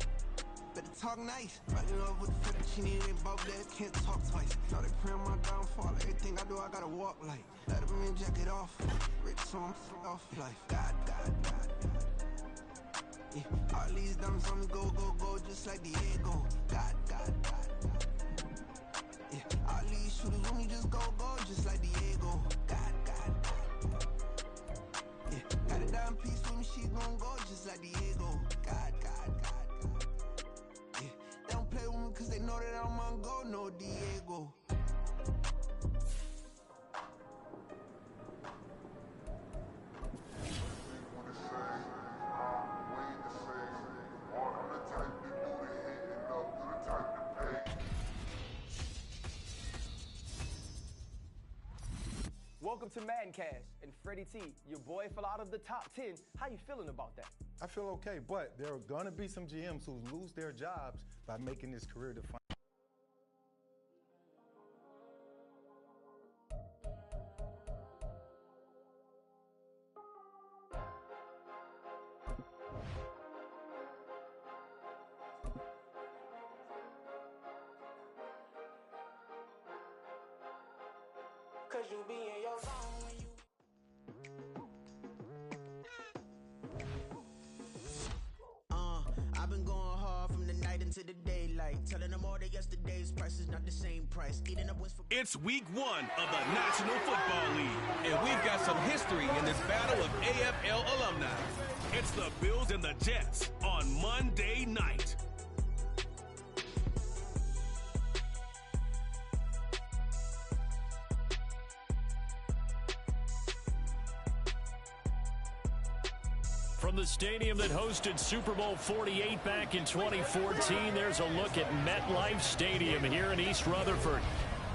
Better talk nice. Right in love with the fettuccine, they both that can't talk twice. Now they pray on my downfall. Everything I do, I gotta walk like. Let them in, jack it off. Rich, so I'm off life. God. Yeah, all these diamonds on me go, just like Diego. God. Yeah, all these shooters on me just go, just like Diego. God. Yeah, got a dime piece with me, she gon' go just like Diego. God. Yeah, they don't play with me cause they know that I'm on go, no Diego. Welcome to Madden Cash and Freddie T. Your boy fell out of the top 10. How you feeling about that? I feel okay, but there are going to be some GMs who lose their jobs by making this career defining. Cause you be in your zone when you I've been going hard from the night into the daylight, telling them all that yesterday's price is not the same price. Eating up wins for It's week 1 of the National Football League, and we've got some history in this battle of AFL alumni. It's the Bills and the Jets on Monday night. From the stadium that hosted Super Bowl 48 back in 2014, there's a look at MetLife Stadium here in East Rutherford.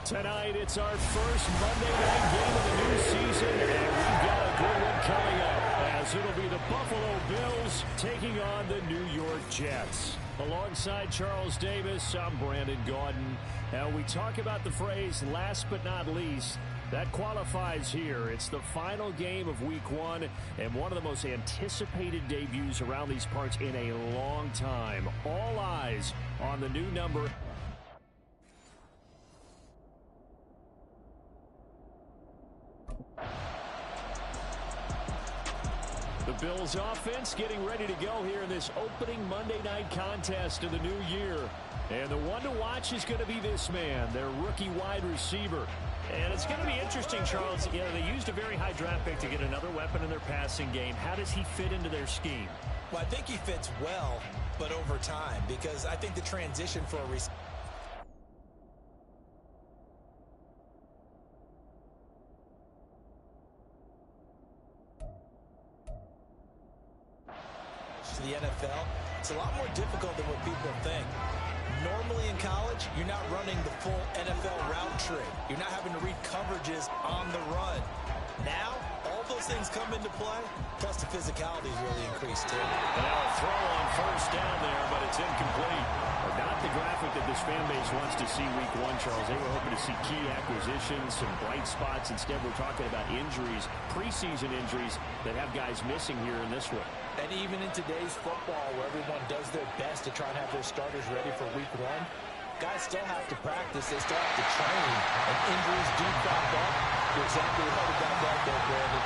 Tonight, it's our first Monday night game of the new season, and we've got a good one coming up, as it'll be the Buffalo Bills taking on the New York Jets. Alongside Charles Davis, I'm Brandon Gaudin. Now, we talk about the phrase last but not least. That qualifies here. It's the final game of week 1 and one of the most anticipated debuts around these parts in a long time. All eyes on the new number. The Bills offense getting ready to go here in this opening Monday night contest of the new year. And the one to watch is going to be this man, their rookie wide receiver. And it's going to be interesting, Charles. You know, they used a very high draft pick to get another weapon in their passing game. How does he fit into their scheme? Well, I think he fits well, but over time, because I think the transition for a receiver. To the NFL, it's a lot more difficult than what people think. Normally in college, you're not running the full NFL route tree. You're not having to read coverages on the run. Now, all those things come into play, plus the physicality is really increased too. Now a throw on first down there, but it's incomplete. Not the graphic that this fan base wants to see week 1, Charles. They were hoping to see key acquisitions, some bright spots. Instead, we're talking about injuries, preseason injuries that have guys missing here in this one. And even in today's football, where everyone does their best to try and have their starters ready for week 1, guys still have to practice. They still have to train, and injuries do crop up. You're exactly right about that there, Brandon.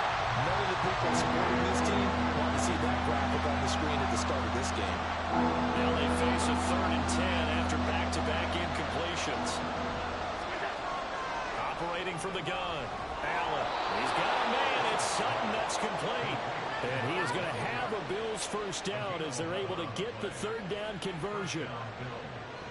None of the people supporting this team want to see that graphic on the screen at the start of this game. Now they face a 3rd and 10 after back-to-back incompletions. Operating from the gun, Allen. He's got a man. It's Sutton that's complete. And he is going to have a Bills first down as they're able to get the 3rd down conversion.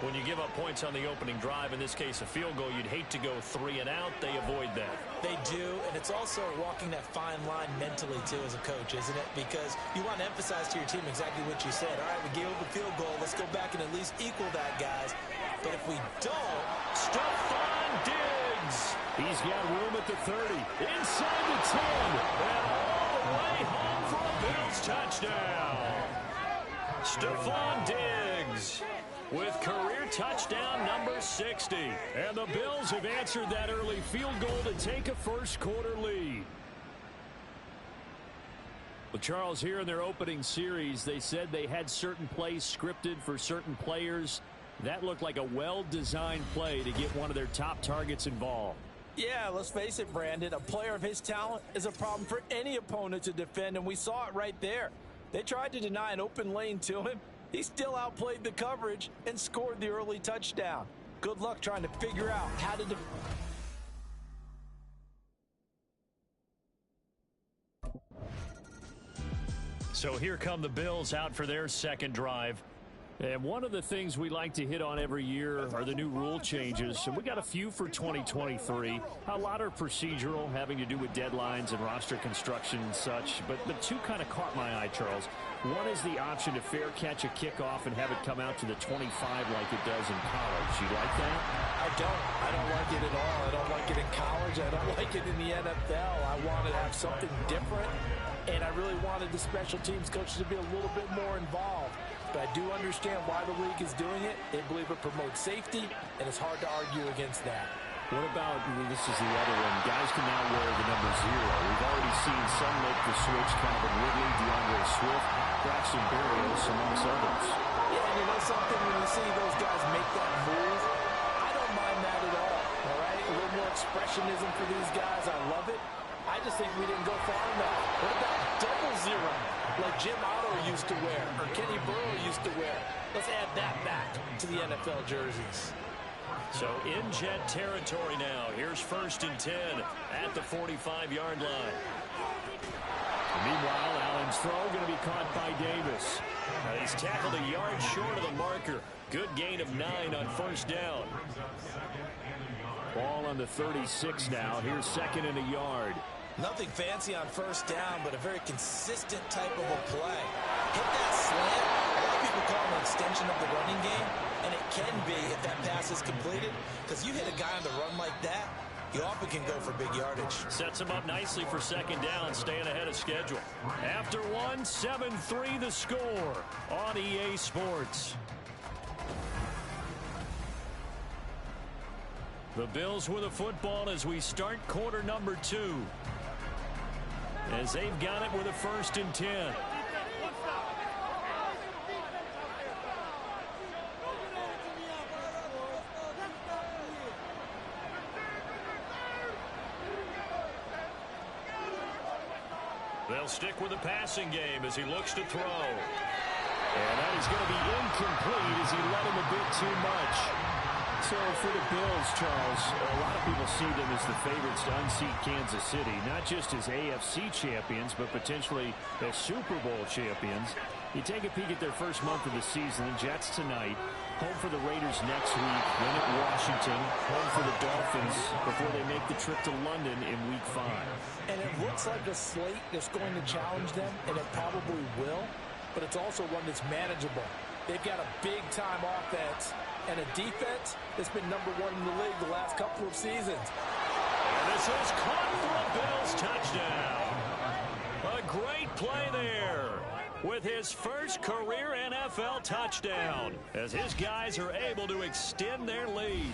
When you give up points on the opening drive, in this case a field goal, you'd hate to go 3 and out. They avoid that. They do, and it's also walking that fine line mentally, too, as a coach, isn't it? Because you want to emphasize to your team exactly what you said. All right, we gave up a field goal. Let's go back and at least equal that, guys. But if we don't, Stephon Diggs. He's got room at the 30, inside the 10, and all the way home for a Bills touchdown. Stephon Diggs with career touchdown number 60. And the Bills have answered that early field goal to take a first-quarter lead. Well, Charles, here in their opening series, they said they had certain plays scripted for certain players. That looked like a well-designed play to get one of their top targets involved. Yeah, let's face it, Brandon. A player of his talent is a problem for any opponent to defend, and we saw it right there. They tried to deny an open lane to him. He still outplayed the coverage and scored the early touchdown. Good luck trying to figure out how to defend. So here come the Bills out for their second drive. And one of the things we like to hit on every year are the new rule changes. And we got a few for 2023. A lot are procedural, having to do with deadlines and roster construction and such. But the two kind of caught my eye, Charles. One is the option to fair catch a kickoff and have it come out to the 25 like it does in college. You like that? I don't like it at all. I don't like it in college. I don't like it in the NFL. I wanted to have something different. And I really wanted the special teams coaches to be a little bit more involved. But I do understand why the league is doing it. They believe it promotes safety, and it's hard to argue against that. What about, this is the other one, guys can now wear the number 0. We've already seen some make the switch, Calvin Ridley, DeAndre Swift, Braxton Berrios, amongst others. Yeah, and you know something, when you see those guys make that move, I don't mind that at all right? A little more expressionism for these guys, I love it. I just think we didn't go far enough. What about double 0, like Jim Otto used to wear, or Kenny Burrow used to wear? Let's add that back to the NFL jerseys. So in Jet territory now. Here's 1st and 10 at the 45-yard line. Meanwhile, Allen's throw going to be caught by Davis. He's tackled a yard short of the marker. Good gain of 9 on 1st down. Ball on the 36 now. Here's 2nd and a yard. Nothing fancy on 1st down, but a very consistent type of a play. Hit that slant. A lot of people call it an extension of the running game, and it can be if that pass is completed, because you hit a guy on the run like that, you often can go for big yardage. Sets him up nicely for 2nd down, staying ahead of schedule. After 1, 7-3 the score on EA Sports. The Bills with a football as we start quarter number 2. As they've got it with a 1st and 10. They'll stick with the passing game as he looks to throw. And that is going to be incomplete as he led him a bit too much. So for the Bills, Charles, a lot of people see them as the favorites to unseat Kansas City, not just as AFC champions, but potentially as Super Bowl champions. You take a peek at their first month of the season, the Jets tonight, home for the Raiders next week, then at Washington, home for the Dolphins before they make the trip to London in Week 5. And it looks like a slate that's going to challenge them, and it probably will, but it's also one that's manageable. They've got a big-time offense and a defense that's been number 1 in the league the last couple of seasons. And this is caught for a Bills touchdown. A great play there with his first career NFL touchdown as his guys are able to extend their lead.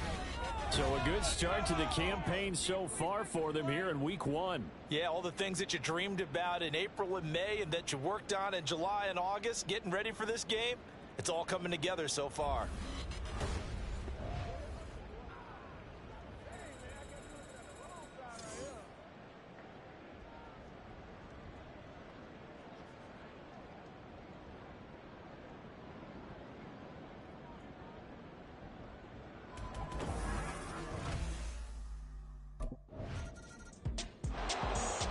So a good start to the campaign so far for them here in Week 1. Yeah, all the things that you dreamed about in April and May and that you worked on in July and August, getting ready for this game, it's all coming together so far.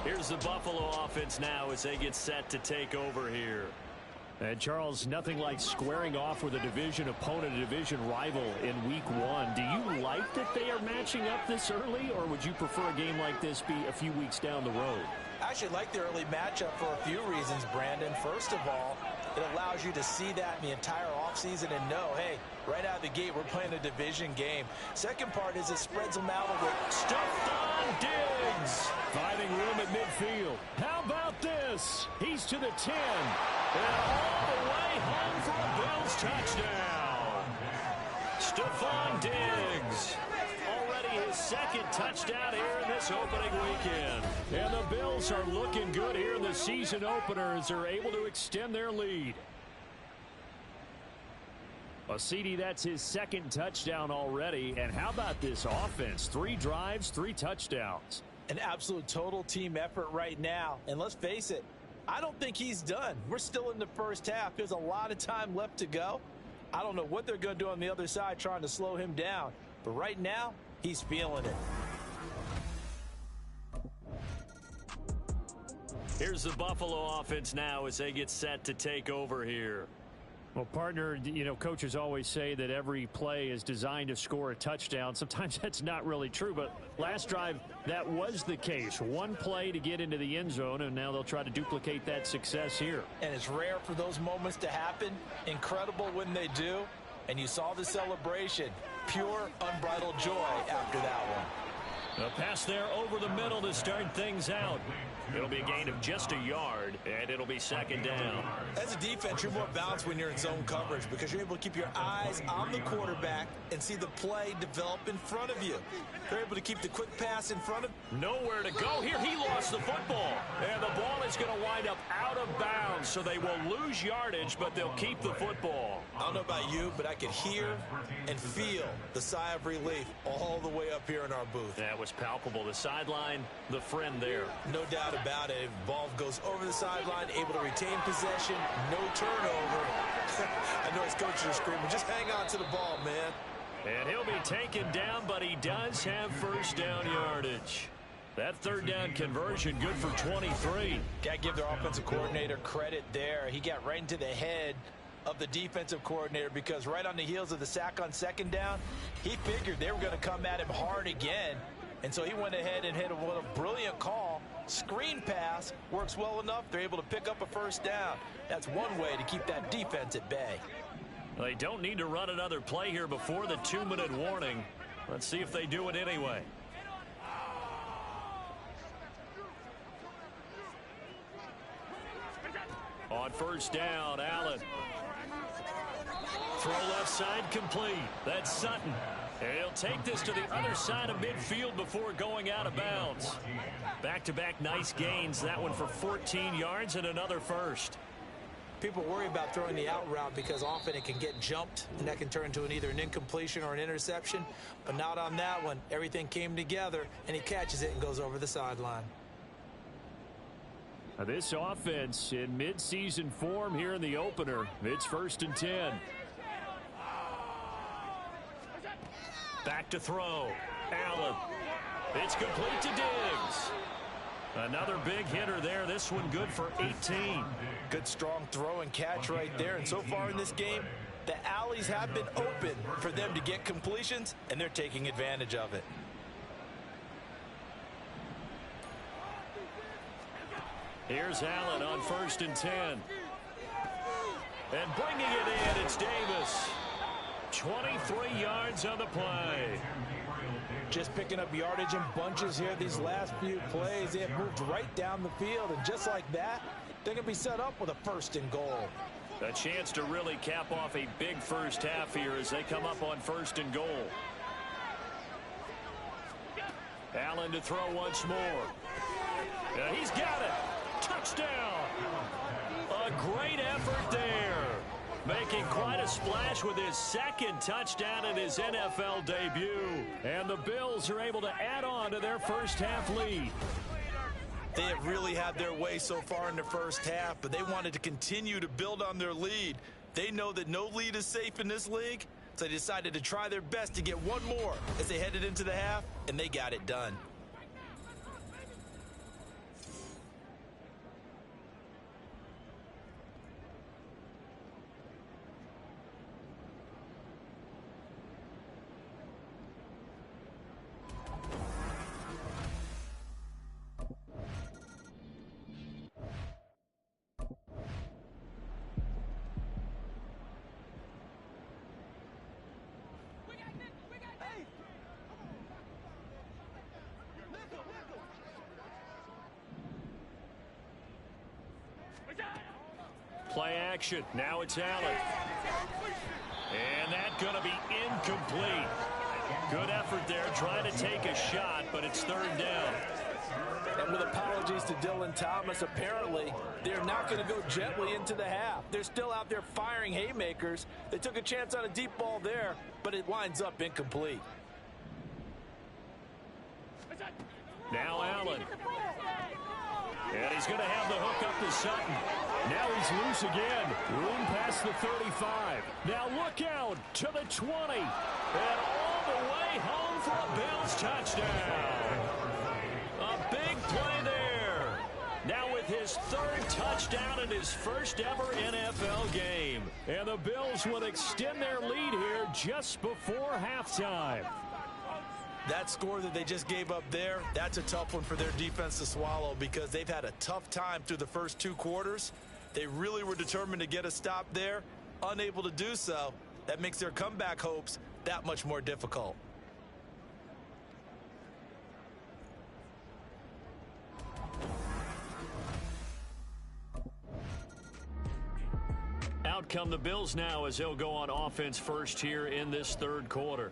Here's the Buffalo offense now as they get set to take over here. And Charles, nothing like squaring off with a division opponent, a division rival in week 1. Do you like that they are matching up this early, or would you prefer a game like this be a few weeks down the road? I actually like the early matchup for a few reasons, Brandon. First of all, it allows you to see that in the entire offseason and know, hey, right out of the gate, we're playing a division game. Second part is it spreads them out a little. Stephon Diggs finding room at midfield. How about this? He's to the 10. And all the way home for a Bills touchdown. Stephon Diggs. Already his second touchdown here in this opening weekend. And the Bills are looking good here in the season opener as they're able to extend their lead. Well, CD, that's his second touchdown already. And how about this offense? 3 drives, 3 touchdowns. An absolute total team effort right now. And let's face it, I don't think he's done. We're still in the first half. There's a lot of time left to go. I don't know what they're going to do on the other side trying to slow him down. But right now, he's feeling it. Here's the Buffalo offense now as they get set to take over here. Well, partner, you know, coaches always say that every play is designed to score a touchdown. Sometimes that's not really true, but last drive, that was the case. One play to get into the end zone, and now they'll try to duplicate that success here. And it's rare for those moments to happen. Incredible when they do. And you saw the celebration. Pure, unbridled joy after that one. A pass there over the middle to start things out. It'll be a gain of just a yard, and it'll be second down. As a defense, you're more balanced when you're in zone coverage because you're able to keep your eyes on the quarterback and see the play develop in front of you. They're able to keep the quick pass in front of. Nowhere to go here. He lost the football, and the ball is going to wind up out of bounds, so they will lose yardage, but they'll keep the football. I don't know about you, but I could hear and feel the sigh of relief all the way up here in our booth. That was palpable. The sideline, the friend there. No doubt about it. Ball goes over the sideline, able to retain possession, no turnover. I know his coaches are screaming, just hang on to the ball, man. And he'll be taken down, but he does have first down yardage. That third down conversion good for 23. Got to give their offensive coordinator credit there. He got right into the head of the defensive coordinator because right on the heels of the sack on second down, he figured they were going to come at him hard again. And so he went ahead and hit what a brilliant call. Screen pass works well enough. They're able to pick up a first down. That's one way to keep that defense at bay. They don't need to run another play here before the 2-minute warning. Let's see if they do it anyway. On first down, Allen. Throw left side complete. That's Sutton. And he'll take this to the other side of midfield before going out of bounds. Back-to-back nice gains. That one for 14 yards and another first. People worry about throwing the out route because often it can get jumped, and that can turn into either an incompletion or an interception. But not on that one. Everything came together, and he catches it and goes over the sideline. This offense in mid-season form here in the opener. It's 1st and 10. Back to throw. Allen. It's complete to Diggs. Another big hitter there. This one good for 18. Good strong throw and catch right there. And so far in this game, the alleys have been open for them to get completions, and they're taking advantage of it. Here's Allen on 1st and 10. And bringing it in, it's Davis. 23 yards on the play. Just picking up yardage in bunches here these last few plays. They have moved right down the field, and just like that, they're going to be set up with a 1st and goal. A chance to really cap off a big first half here as they come up on 1st and goal. Allen to throw once more. He's got it. Touchdown. A great effort there. Making quite a splash with his second touchdown in his NFL debut. And the Bills are able to add on to their first half lead. They have really had their way so far in the first half, but they wanted to continue to build on their lead. They know that no lead is safe in this league, so they decided to try their best to get one more as they headed into the half, and they got it done. Play action. Now it's Allen. And that's going to be incomplete. Good effort there trying to take a shot, but it's third down. And with apologies to Dylan Thomas, apparently they're not going to go gently into the half. They're still out there firing haymakers. They took a chance on a deep ball there, but it winds up incomplete. Now Allen. And he's going to have the hook up to Sutton. Now he's loose again. Room past the 35. Now look out to the 20. And all the way home for a Bills touchdown. A big play there. Now with his third touchdown in his first ever NFL game. And the Bills will extend their lead here just before halftime. That score that they just gave up there, that's a tough one for their defense to swallow because they've had a tough time through the first 2 quarters. They really were determined to get a stop there, unable to do so. That makes their comeback hopes that much more difficult. Out come the Bills now as they'll go on offense first here in this third quarter.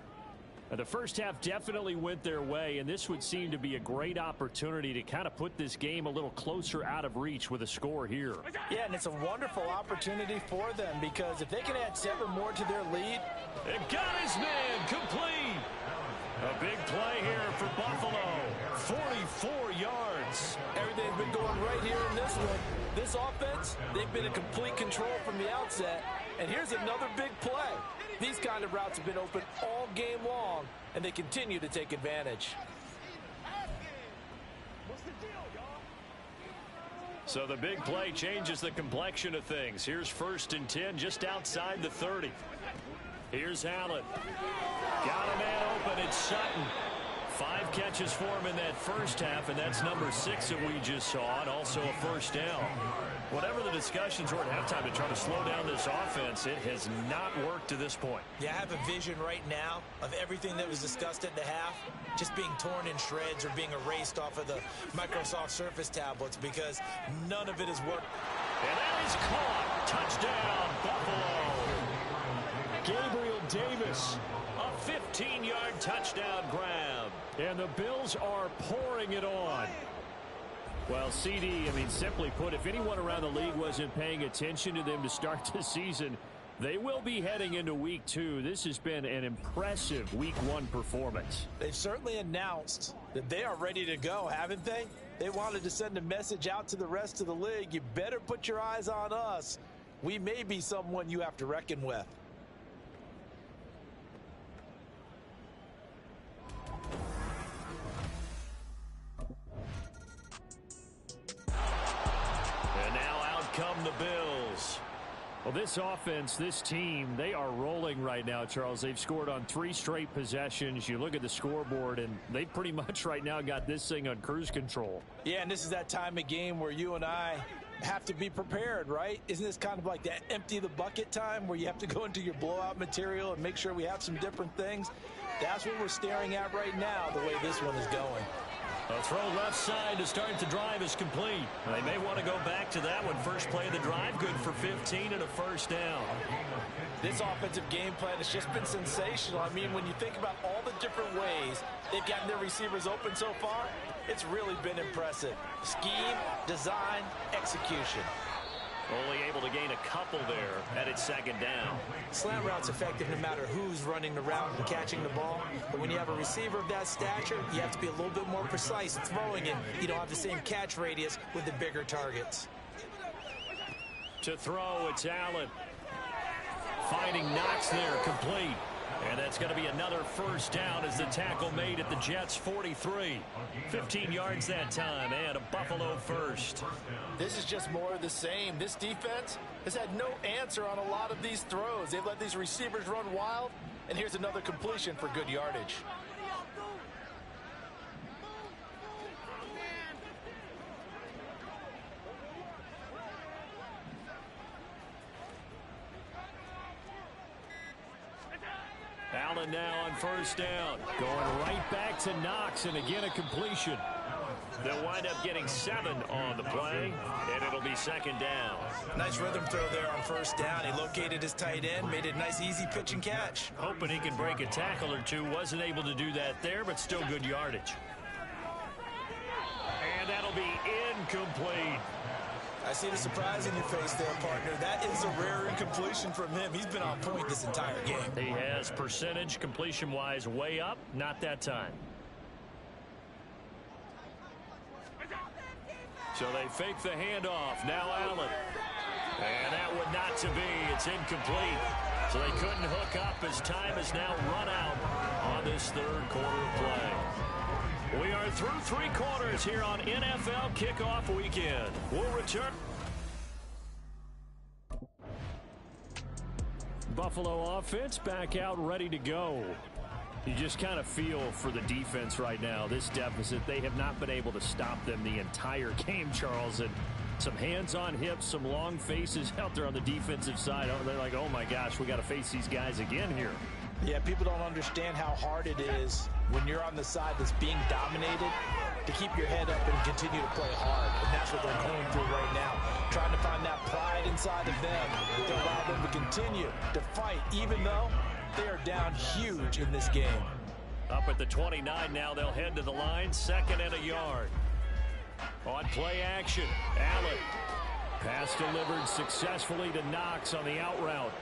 The first half definitely went their way, and this would seem to be a great opportunity to kind of put this game a little closer out of reach with a score here. Yeah, and it's a wonderful opportunity for them because if they can add 7 more to their lead. It got his man complete. A big play here for Buffalo. 44 yards. Everything's been going right here in this one. This offense, they've been in complete control from the outset. And here's another big play. These kind of routes have been open all game long, and they continue to take advantage. So the big play changes the complexion of things. Here's 1st and 10 just outside the 30. Here's Allen. Got a man open. It's Sutton. 5 catches for him in that first half, and that's number 6 that we just saw, and also a first down. Whatever the discussions were at halftime to try to slow down this offense, it has not worked to this point. Yeah, I have a vision right now of everything that was discussed at the half just being torn in shreds or being erased off of the Microsoft Surface tablets because none of it has worked. And that is caught. Touchdown, Buffalo. Gabriel Davis, a 15-yard touchdown grab. And the Bills are pouring it on. Well, CD, I mean, simply put, if anyone around the league wasn't paying attention to them to start the season, they will be heading into week 2. This has been an impressive week 1 performance. They've certainly announced that they are ready to go, haven't they? They wanted to send a message out to the rest of the league. You better put your eyes on us. We may be someone you have to reckon with. Come the Bills. Well, this offense, this team, they are rolling right now, Charles. They've scored on 3 straight possessions. You look at the scoreboard, and they pretty much right now got this thing on cruise control. Yeah, and this is that time of game where you and I have to be prepared, right? Isn't this kind of like that empty the bucket time where you have to go into your blowout material and make sure we have some different things? That's what we're staring at right now, the way this one is going. A throw left side to start the drive is complete. They may want to go back to that one. First play of the drive, good for 15 and a first down. This offensive game plan has just been sensational. I mean, when you think about all the different ways they've gotten their receivers open so far, it's really been impressive. Scheme, design, execution. Only able to gain a couple there at its second down. Slant route's effective no matter who's running the route and catching the ball. But when you have a receiver of that stature, you have to be a little bit more precise in throwing it. You don't have the same catch radius with the bigger targets. To throw, it's Allen. Finding Knox there, complete. And that's going to be another first down as the tackle made at the Jets' 43. 15 yards that time, and a Buffalo first. This is just more of the same. This defense has had no answer on a lot of these throws. They've let these receivers run wild, and here's another completion for good yardage. Allen now on first down. Going right back to Knox, and again a completion. They'll wind up getting 7 on the play, and it'll be second down. Nice rhythm throw there on first down. He located his tight end, made it a nice, easy pitch and catch. Hoping he can break a tackle or two. Wasn't able to do that there, but still good yardage. And that'll be incomplete. I see the surprise in your face there, partner. That is a rare incompletion from him. He's been on point this entire game. He has percentage completion-wise way up. Not that time. So they fake the handoff. Now Allen. And that would not to be. It's incomplete. So they couldn't hook up as time has now run out on this third quarter of play. We are through 3 quarters here on NFL Kickoff Weekend. We'll return. Buffalo offense back out ready to go. You just kind of feel for the defense right now, this deficit. They have not been able to stop them the entire game, Charles. And some hands on hips, some long faces out there on the defensive side. They're like, oh my gosh, we got to face these guys again here. Yeah, people don't understand how hard it is when you're on the side that's being dominated to keep your head up and continue to play hard. And that's what they're going through right now, trying to find that pride inside of them to allow them to continue to fight, even though they are down huge in this game. Up at the 29 now, they'll head to the line, 2nd and a yard. On play action, Allen. Pass delivered successfully to Knox on the out route.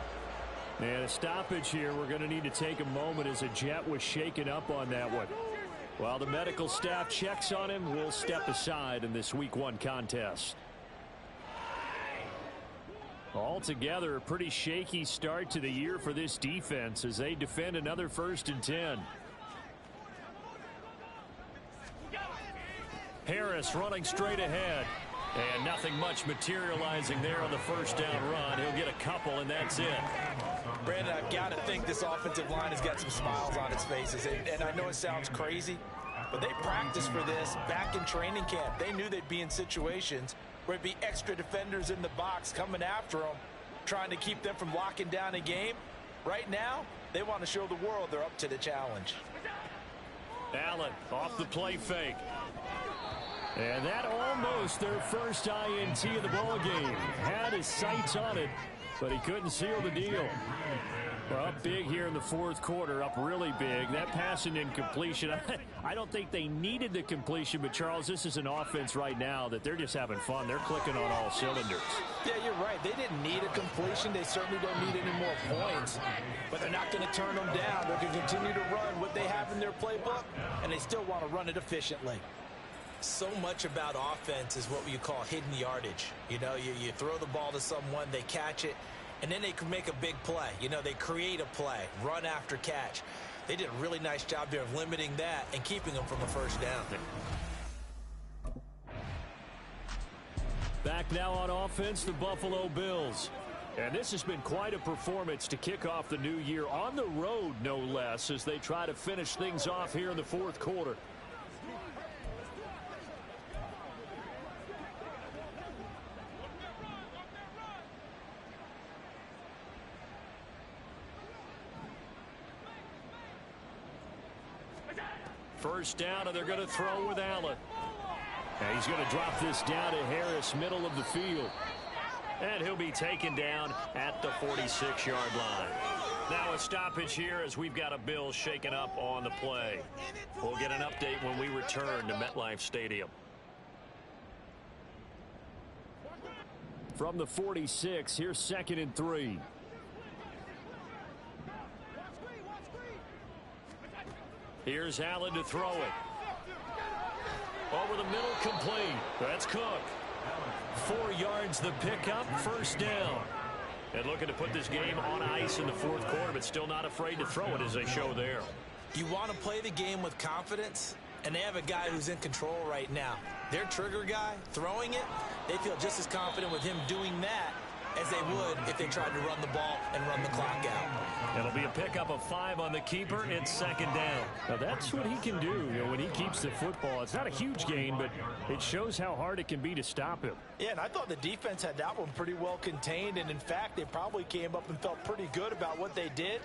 And a stoppage here. We're going to need to take a moment as a Jet was shaken up on that one. While the medical staff checks on him, we'll step aside in this Week 1 contest. Altogether, a pretty shaky start to the year for this defense as they defend another 1st and 10. Harris running straight ahead. And nothing much materializing there on the first down run. He'll get a couple, and that's it. Brandon, I've got to think this offensive line has got some smiles on its faces. And I know it sounds crazy, but they practiced for this back in training camp. They knew they'd be in situations where it'd be extra defenders in the box coming after them, trying to keep them from locking down a game. Right now, they want to show the world they're up to the challenge. Allen off the play fake. And that almost their first INT of the ball game. Had his sights on it, but he couldn't seal the deal. We're up big here in the 4th quarter, up really big. That passing incompletion, I don't think they needed the completion, but Charles, this is an offense right now that they're just having fun. They're clicking on all cylinders. Yeah, you're right. They didn't need a completion. They certainly don't need any more points, but they're not going to turn them down. They're going to continue to run what they have in their playbook, and they still want to run it efficiently. So much about offense is what you call hidden yardage. You know, you throw the ball to someone, they catch it, and then they can make a big play. You know, they create a play, run after catch. They did a really nice job there of limiting that and keeping them from the first down. Back now on offense, the Buffalo Bills. And this has been quite a performance to kick off the new year on the road, no less, as they try to finish things off here in the 4th quarter. First down, and they're going to throw with Allen. And he's going to drop this down to Harris, middle of the field. And he'll be taken down at the 46-yard line. Now a stoppage here as we've got a Bills shaken up on the play. We'll get an update when we return to MetLife Stadium. From the 46, here's 2nd and 3. Here's Allen to throw it. Over the middle, complete. That's Cook. 4 yards the pickup, first down. And looking to put this game on ice in the 4th quarter, but still not afraid to throw it as they show there. You want to play the game with confidence, and they have a guy who's in control right now. Their trigger guy, throwing it, they feel just as confident with him doing that as they would if they tried to run the ball and run the clock out. It'll be a pickup of 5 on the keeper. It's 2nd down. Now that's what he can do, you know, when he keeps the football. It's not a huge gain, but it shows how hard it can be to stop him. Yeah, and I thought the defense had that one pretty well contained, and in fact, they probably came up and felt pretty good about what they did.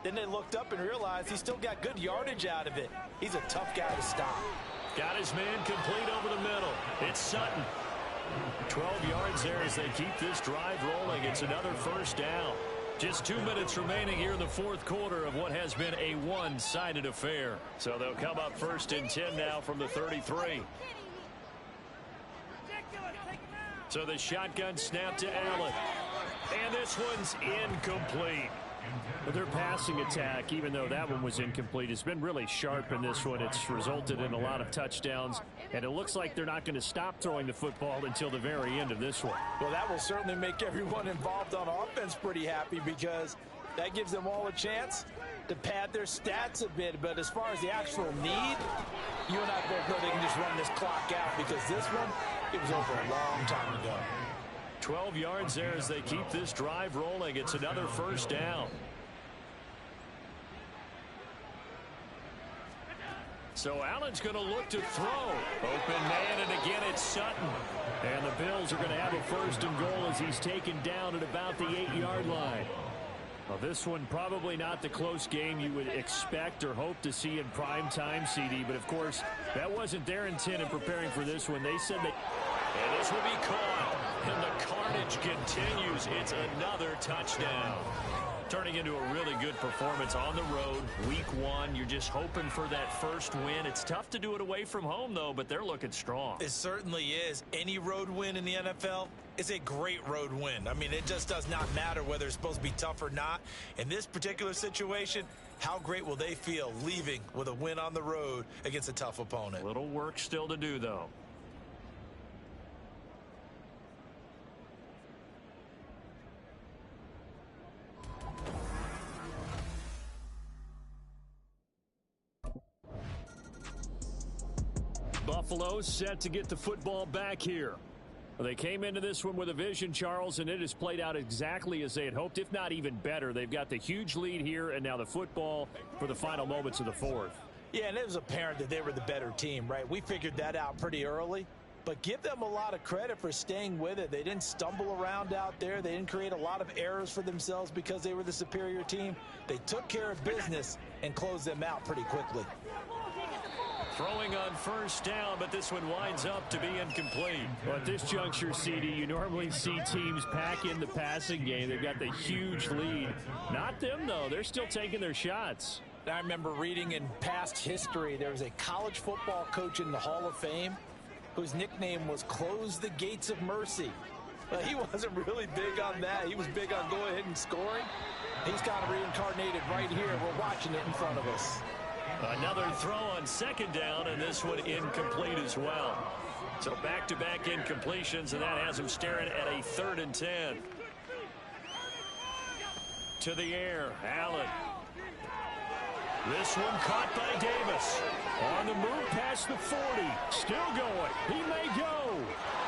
Then they looked up and realized he still got good yardage out of it. He's a tough guy to stop. Got his man complete over the middle. It's Sutton. 12 yards there as they keep this drive rolling. It's another first down. Just 2 minutes remaining here in the fourth quarter of what has been a one-sided affair. So they'll come up first and 10 now from the 33. So the shotgun snap to Allen. And this one's incomplete. But their passing attack, even though that one was incomplete, has been really sharp in this one. It's resulted in a lot of touchdowns, and it looks like they're not going to stop throwing the football until the very end of this one. Well, that will certainly make everyone involved on offense pretty happy because that gives them all a chance to pad their stats a bit. But as far as the actual need, you and I both know they can just run this clock out because this one, it was over a long time ago. 12 yards there as they keep this drive rolling. It's another first down. So Allen's going to look to throw. Open man, and again it's Sutton. And the Bills are going to have a first and goal as he's taken down at about the 8-yard line. Well, this one probably not the close game you would expect or hope to see in prime time, CD. But, of course, that wasn't their intent in preparing for this one. They said that. And this will be caught. And the carnage continues. It's another touchdown. Turning into a really good performance on the road. Week 1, you're just hoping for that first win. It's tough to do it away from home, though, but they're looking strong. It certainly is. Any road win in the NFL is a great road win. I mean, it just does not matter whether it's supposed to be tough or not. In this particular situation, how great will they feel leaving with a win on the road against a tough opponent? Little work still to do, though. Buffalo set to get the football back here. Well, they came into this one with a vision, Charles, and it has played out exactly as they had hoped, if not even better. They've got the huge lead here, and now the football for the final moments of the fourth. Yeah, and it was apparent that they were the better team, right? We figured that out pretty early. But give them a lot of credit for staying with it. They didn't stumble around out there. They didn't create a lot of errors for themselves because they were the superior team. They took care of business and closed them out pretty quickly. Throwing on first down, but this one winds up to be incomplete. Well, at this juncture, CD, you normally see teams pack in the passing game. They've got the huge lead. Not them, though. They're still taking their shots. I remember reading in past history, there was a college football coach in the Hall of Fame whose nickname was Close the Gates of Mercy. Well, he wasn't really big on that. He was big on going ahead and scoring. He's kind of reincarnated right here. We're watching it in front of us. Another throw on second down, and this one incomplete as well. So back-to-back incompletions, and that has him staring at a 3rd and 10. To the air, Allen. This one caught by Davis. On the move past the 40. Still going. He may go.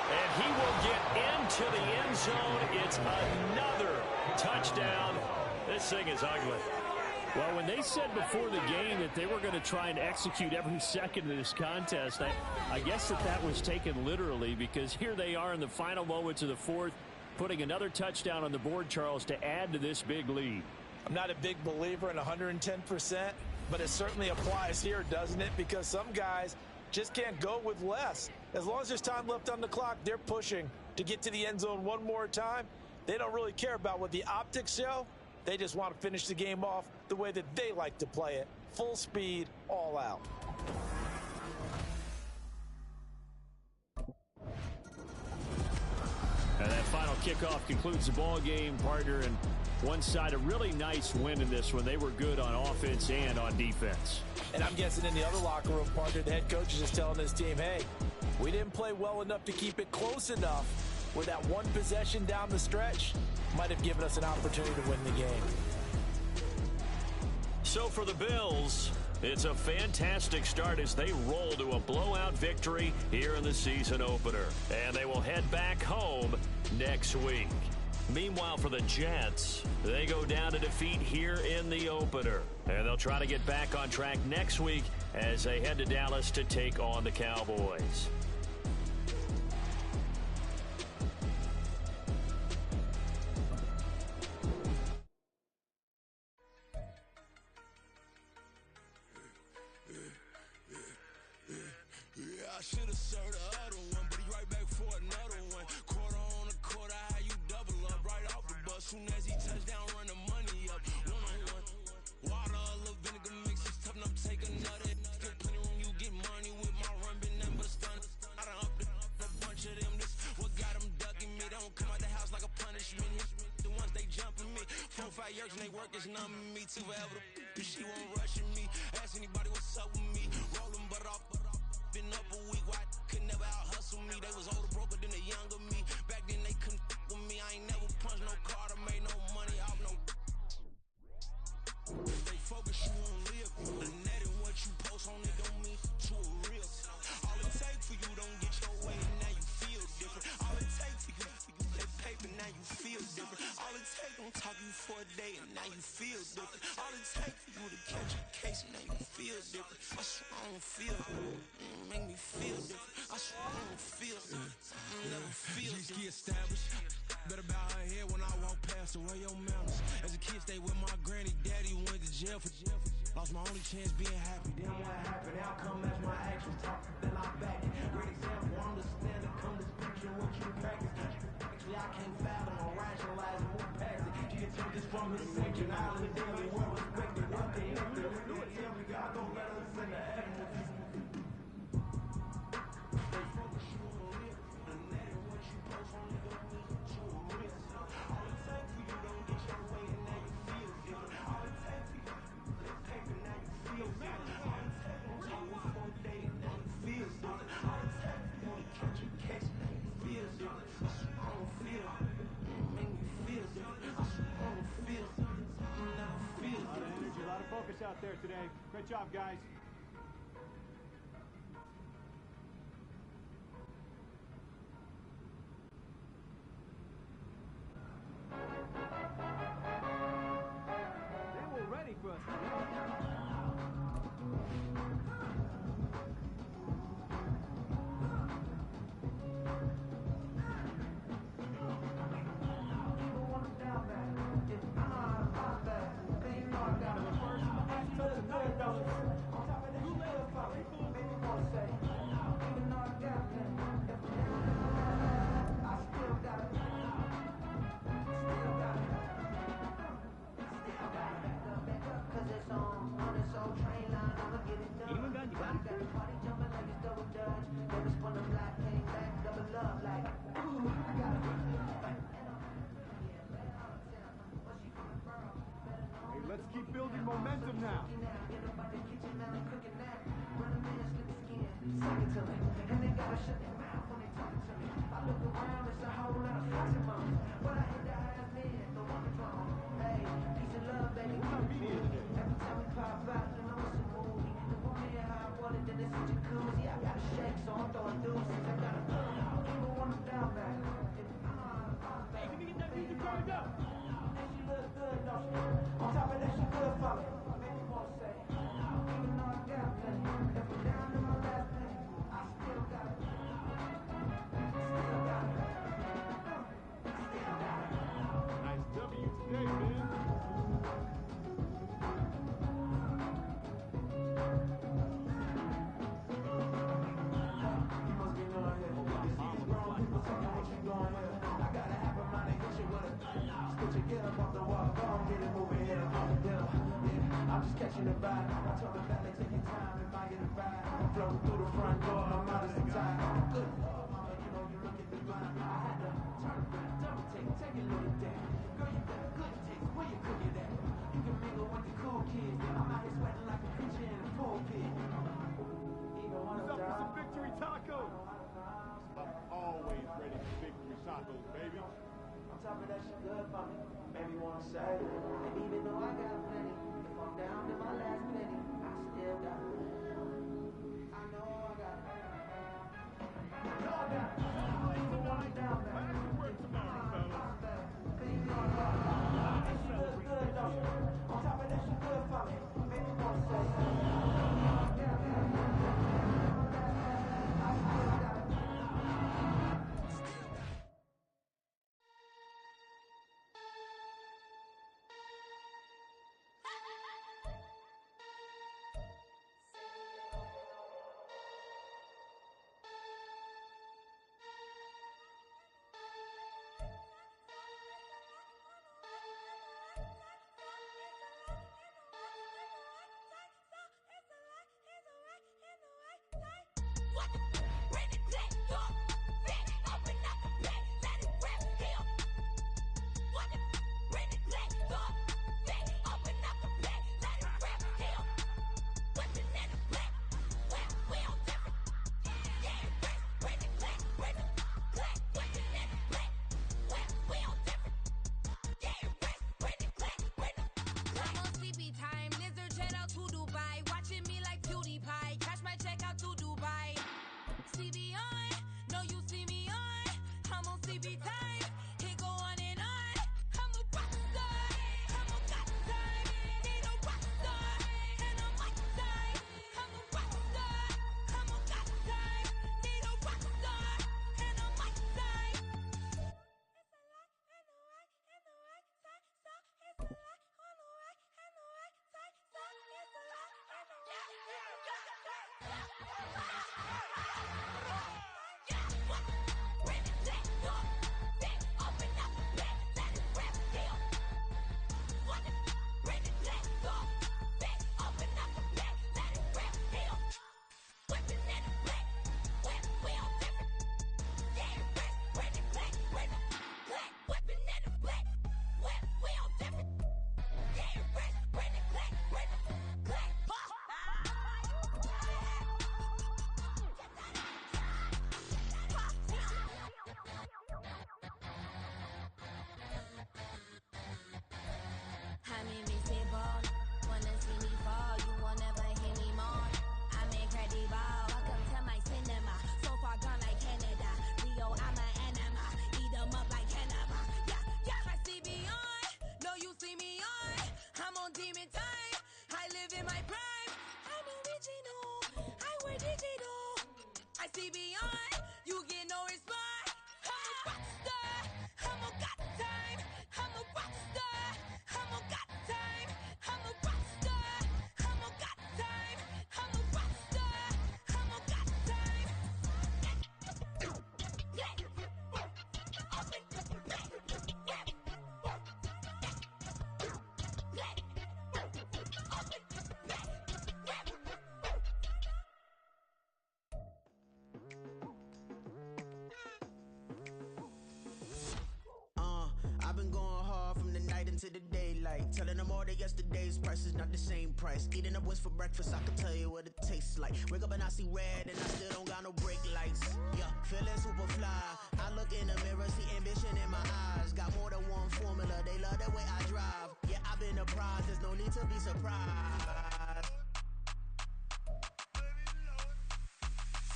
And he will get into the end zone. It's another touchdown. This thing is ugly. Well, when they said before the game that they were going to try and execute every second of this contest, I guess that was taken literally, because here they are in the final moments of the fourth, putting another touchdown on the board, Charles, to add to this big lead. I'm not a big believer in 110%, but it certainly applies here, doesn't it? Because some guys just can't go with less. As long as there's time left on the clock, they're pushing to get to the end zone one more time. They don't really care about what the optics show. They just want to finish the game off the way that they like to play it. Full speed, all out. And that final kickoff concludes the ball game, partner, and one side a really nice win in this one. They were good on offense and on defense. And I'm guessing in the other locker room, partner, the head coach is just telling his team, hey, we didn't play well enough to keep it close enough where that one possession down the stretch might have given us an opportunity to win the game. So for the Bills, it's a fantastic start as they roll to a blowout victory here in the season opener. And they will head back home next week. Meanwhile, for the Jets, they go down to defeat here in the opener. And they'll try to get back on track next week as they head to Dallas to take on the Cowboys. serve the other one, but he right back for another one. Quarter on a quarter, how you double up right off the bus. Soon as he touch down, run the money up. One-on-one. Water, a little vinegar mix, it's tough enough to take another. Still plenty room, you get money with my run, been nothing but a stun. I done up a bunch of them, this what got them ducking me. They don't come out the house like a punishment. The ones they jumping me. 4 or 5 years and they work is numbing me. Too forever, she won't rushing me. Ask anybody what's up with me. Rolling butt off, been up a week. Why could never out hustle me? They was older, broker than the younger me. Back then they couldn't with me. I ain't never punched no card or made no money off no. They focus, you won't live. The net and what you post on it don't mean to a real. All it take for you don't get your way, and now you feel different. All it take for you that paper, now you feel different. All it take don't talk you for a day, and now you feel different. All it take for you to catch a case, and now you feel different. I swear I don't feel make me feel different. I swear I don't feel never feel different. Get established. Better bow her head when I walk past her. Where your manners? As a kid, stay with my granny. Daddy went to jail for jail. Lost my only chance being happy. Then what happened? Outcome match my actions. Talk, then I back it. Great example. Understand it. Come this picture what you practice. Actually, I can't fathom or rationalize and move past it. You can take this from his section. Island daily, well respected. What they do it. Tell me God don't let us in the heaven. They focus you on live. The net and what you post on it don't mean to a real. All it take for you don't get your way, and now you feel different. All it take for you that paper, now you feel different. All it take don't talk you for a day, and now you feel different. All it take for you to catch a case, now you feel different. I swear I don't feel make me feel different. I swear I don't feel never feel different. A lot of energy, a lot of focus out there today. Great job, guys. They were ready for us. Let's keep building momentum now. Catching the vibe. I told her that take your time and buy it a ride. Flow through the front door, I'm out of some time. Good Lord, mama, you know you look at the grind. I had to turn around, double take a look at that. Girl, you got good taste, where you cook it at? You can mingle with the cool kids. I'm out here sweating like a preacher in a pulpit. What's up for some victory tacos? I'm always ready for victory tacos, baby. On top of that, she good for me. Maybe wanna say, and even though I got plenty. I'm down to my last penny. I still got it. I know I got it. I know I got it. Even when I'm down there. Back to work tomorrow, fellas. Cause you know I got it. And she look good, don't she? On top of that, she good for me. Maybe wanna say, I still got it. live in my prime. I'm original, I wear digital. I see beyond, you get no response. I'm a rock star, I'm a got time. I'm a rock star, I'm a got time. I'm a rock star, I'm a got time. I'm a rock star, I'm a got time. I've been going hard from the night into the daylight, telling them all that yesterday's price is not the same price. Eating up what's for breakfast, I can tell you what it tastes like. Wake up and I see red and I still don't got no brake lights. Yeah, feeling super fly. I look in the mirror, see ambition in my eyes. Got more than one formula, they love the way I drive. Yeah, I've been a prize, there's no need to be surprised.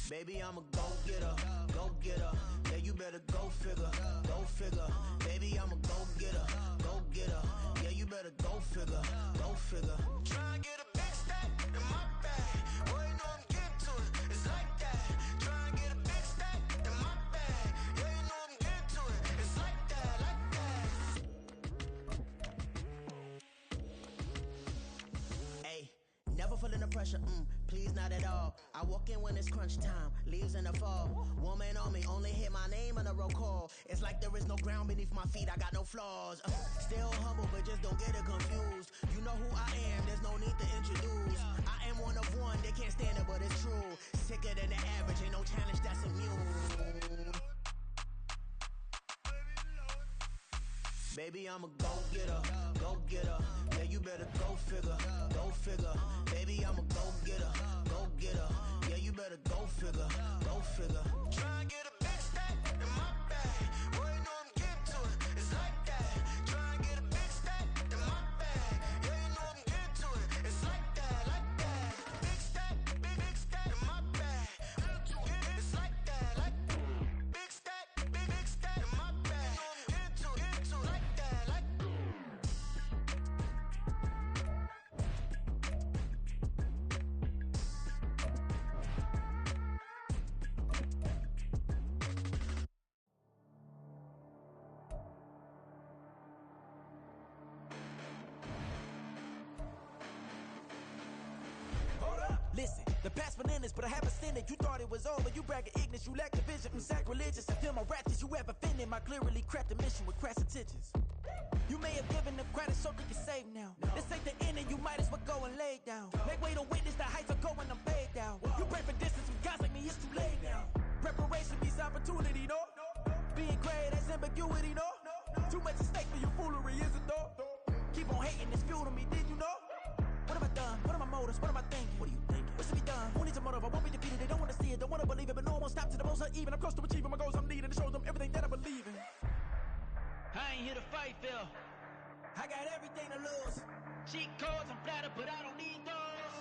Baby, I'm a go-getter, go-getter. Yeah, you better go figure, go figure. Baby, I'm a go-getter, go-getter. Yeah, you better go figure, go figure. Try and get a big stack in my bag. Boy, you know I'm getting to it, it's like that. Try and get a big stack in my bag. Yeah, you know I'm getting to it, it's like that, like that. Hey, never feeling the pressure, please not at all. I walk in when it's crunch time, leaves in the fall. Woman on me, only hit my name on a roll call. It's like there is no ground beneath my feet, I got no flaws. Still humble, but just don't get it confused. You know who I am, there's no need to introduce. I am one of one, they can't stand it, but it's true. Sicker than the average, ain't no challenge that's immune. Baby, I'm a go-getter, go-getter. Yeah, you better go figure, go figure. Baby, I'm a go-getter, go-getter. Yeah, you better go figure, go figure. Try and get a big stack in my bag. Boy, you know I'm getting to it, it's like that. Try and get a big stack in my bag. Yeah, you know I'm getting to it, it's like that, like that. Big stack, big stack in my bag. It's like that, like big stack, big stack in my bag. You know I'm getting to it, like that, like. Listen, the past bananas, but I haven't seen it. You thought it was over, you bragging ignorance, you lack the vision, sacrilegious. I feel my ratchets, you have offended my clearly crafted mission with crass intentions. You may have given them credit so they can save now. This ain't the end and you might as well go and lay down. Make way to witness the heights are going, I'm paid down. You pray for distance with guys like me, it's too late now. Preparation means opportunity, no? Being great, that's ambiguity, no? Too much at stake for your foolery, is it though? Keep on hating, it's fuel to me, did you know? What have I done? What are my motives? What am I thinking? What are you thinking? What's to be done? Who needs a motive? I won't be defeated. They don't want to see it, don't want to believe it, but no one won't stop to the most uneven. I'm close to achieving my goals. I'm needing to show them everything that I believe in. I ain't here to fight, Phil. I got everything to lose. Cheat codes, I'm flattered, but I don't need those.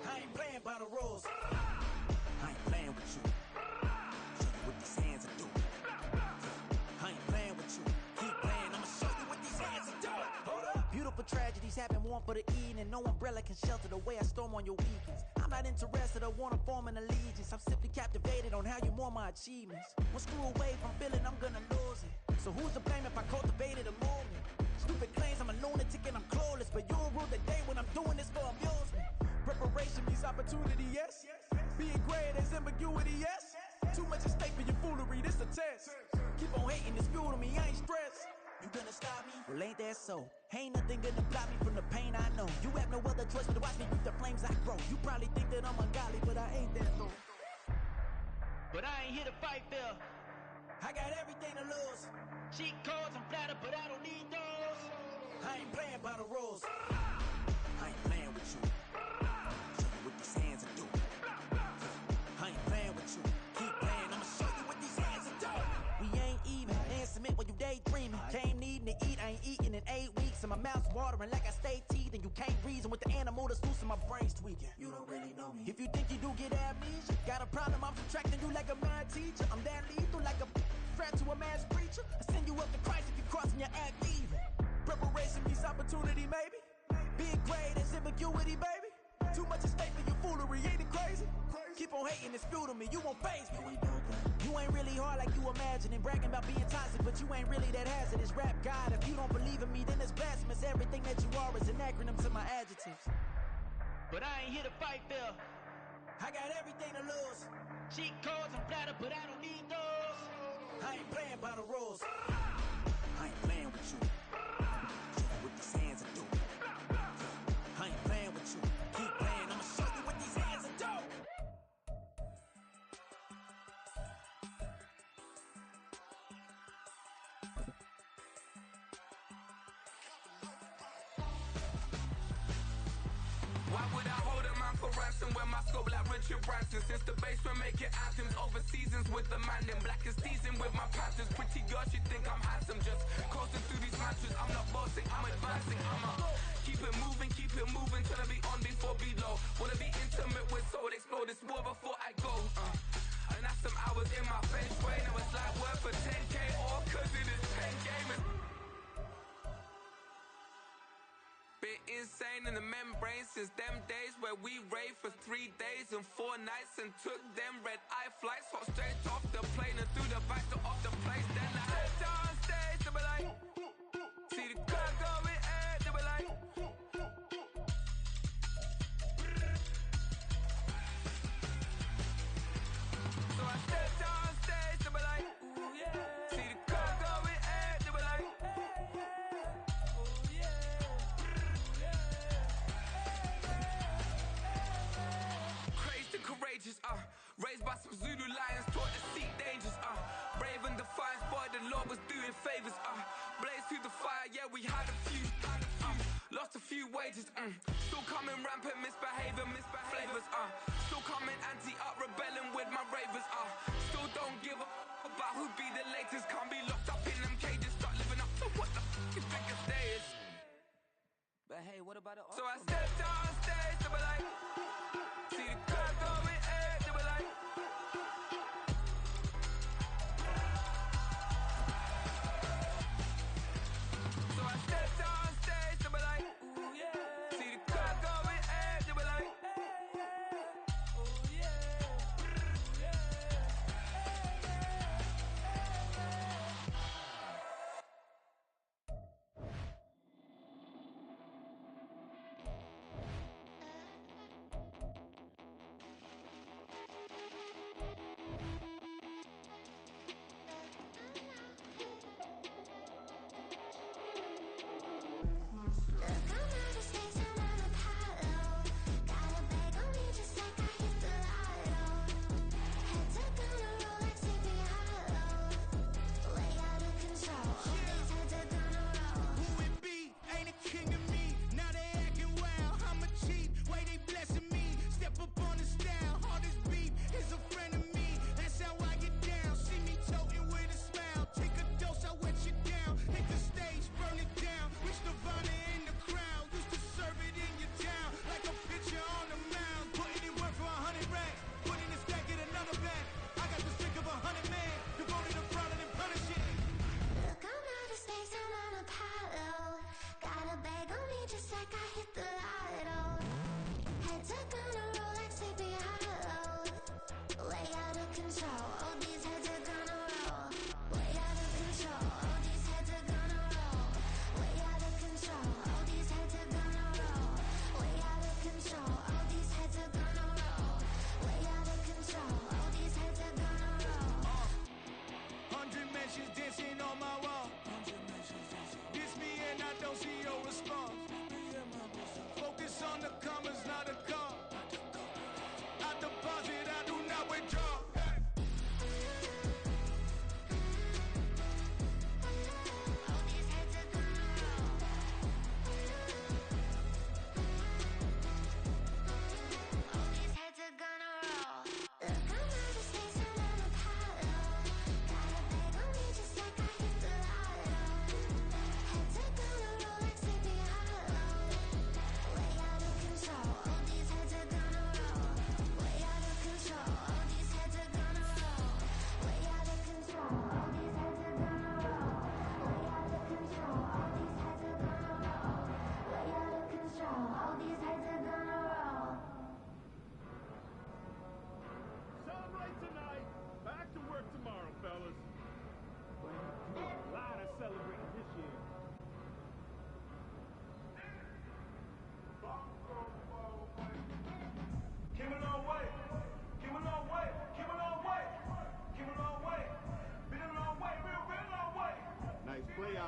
I ain't playing by the rules. I ain't playing with you. Show you what these hands are doing. I ain't playing with you. Keep playing, I'ma show you what these hands are doing. Hold up. Beautiful tragedies happen, one for the evening. No umbrella can shelter the way I storm on your weekends. I'm not interested, I wanna form an allegiance. I'm simply captivated on how you mourn my achievements. One screw away from feeling I'm gonna lose it. So who's to blame if I cultivated a movement? Stupid claims I'm a lunatic and I'm clueless, but you'll rule the day when I'm doing this for amusement. Preparation means opportunity, yes. Being great is ambiguity, yes. Too much at stake for your foolery, this a test. Keep on hating, it's fuel to me, I ain't stressed. You gonna stop me? Well, ain't that so? Ain't nothing gonna block me from the pain I know. You have no other choice but to watch me reap the flames I grow. You probably think that I'm ungodly, but I ain't that though. But I ain't here to fight, Phil. I got everything to lose. Cheat codes, I'm flattered, but I don't need those. I ain't playing by the rules. I ain't playing with you. Show you what these hands are doing. I ain't playing with you. Keep playing, I'ma show you what these hands are doing. We ain't even. Submit while you daydreaming. Came needing to eat, I ain't eating in 8 weeks. And my mouth's watering like I stay teething. You can't reason with the animal that's loose and my brain's tweaking. You don't really know me. If you think you do get amnesia, got a problem, I'm subtracting you like a mad teacher. I'm that lethal like a threat to a mass preacher. I send you up to Christ if you crossing your act evil. Preparation means opportunity, maybe. Being great is ambiguity, baby. created crazy. Keep on hating, it's fuel to me, you won't phase me. You ain't really hard like you imagining. Bragging about being toxic, but you ain't really that hazardous. Rap God, if you don't believe in me, then it's blasphemous. Everything that you are is an acronym to my adjectives. But I ain't here to fight fair. I got everything to lose. Cheat codes and flatter, but I don't need those. I ain't playing by the rules. I ain't playing with you. With these hands I do. I ain't playing with you. Keep playing, I'ma show you what these hands are do. Why would I hold a man for ransom when my scope like Richard Branson? Since the basement making anthems over seasons with the man in black is teasing with my patterns. Pretty girls, you think I'm handsome, just coasting through these matches. I'm not bossing, I'm advancing. I'ma keep it moving till I be on before below. Wanna be intimate with soul, explore this war before I go. And that's some hours in my feng shui. Now it's like work for 10K or cause it is 10 gamers. Been insane in the membrane since them days where we raved for 3 days and 4 nights and took them red eye flights, hot straight off the plane and through the back door of the place. Then I stepped on stage, they were like, see the crowd going air, they were like, so I stepped on stage, they were like, ooh yeah, see the crowd going air, they were like, ooh yeah. Crazed and courageous, raised by some Zulu lions, taught to seek dangers, brave and defiant, boy, the Lord was doing favors, blaze through the fire, yeah, we had a few, lost a few wages, still coming rampant, misbehavior, flavors, still coming anti-up, rebelling with my ravers, still don't give a about who be the latest, can't be locked up in them cages, start living up to what the you think a day is. But hey, what about the So I stepped on stage, they were like, see the crowd going air, they were like, so I stepped on stage, they were like, ooh yeah, see the crowd going air, they were like, ooh yeah,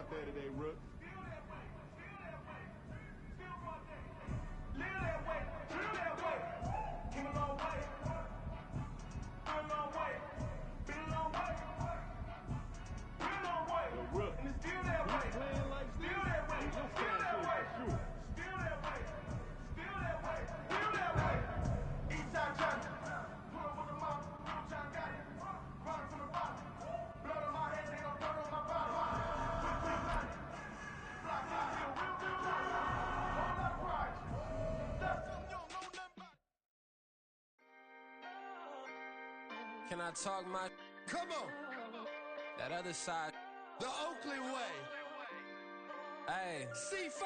out there today, Rook. Live that way, feel that way. Came a long way. A long way. Been a long way. Been a long way. Rook. And it's still that way. Playing like Still that way. He's Still that way. sure. Still that way. Still that way. Still that way. Eastside Johnny. Pull up with the mom. Little John got it. Run from the bottom. Blood on my head, they gon' dirt on my body. Quick, quick, line. Block, block, real, real, real life. Whole lot of pride. Can I talk my? Come on. That other side. The Oakland way. Hey. C5.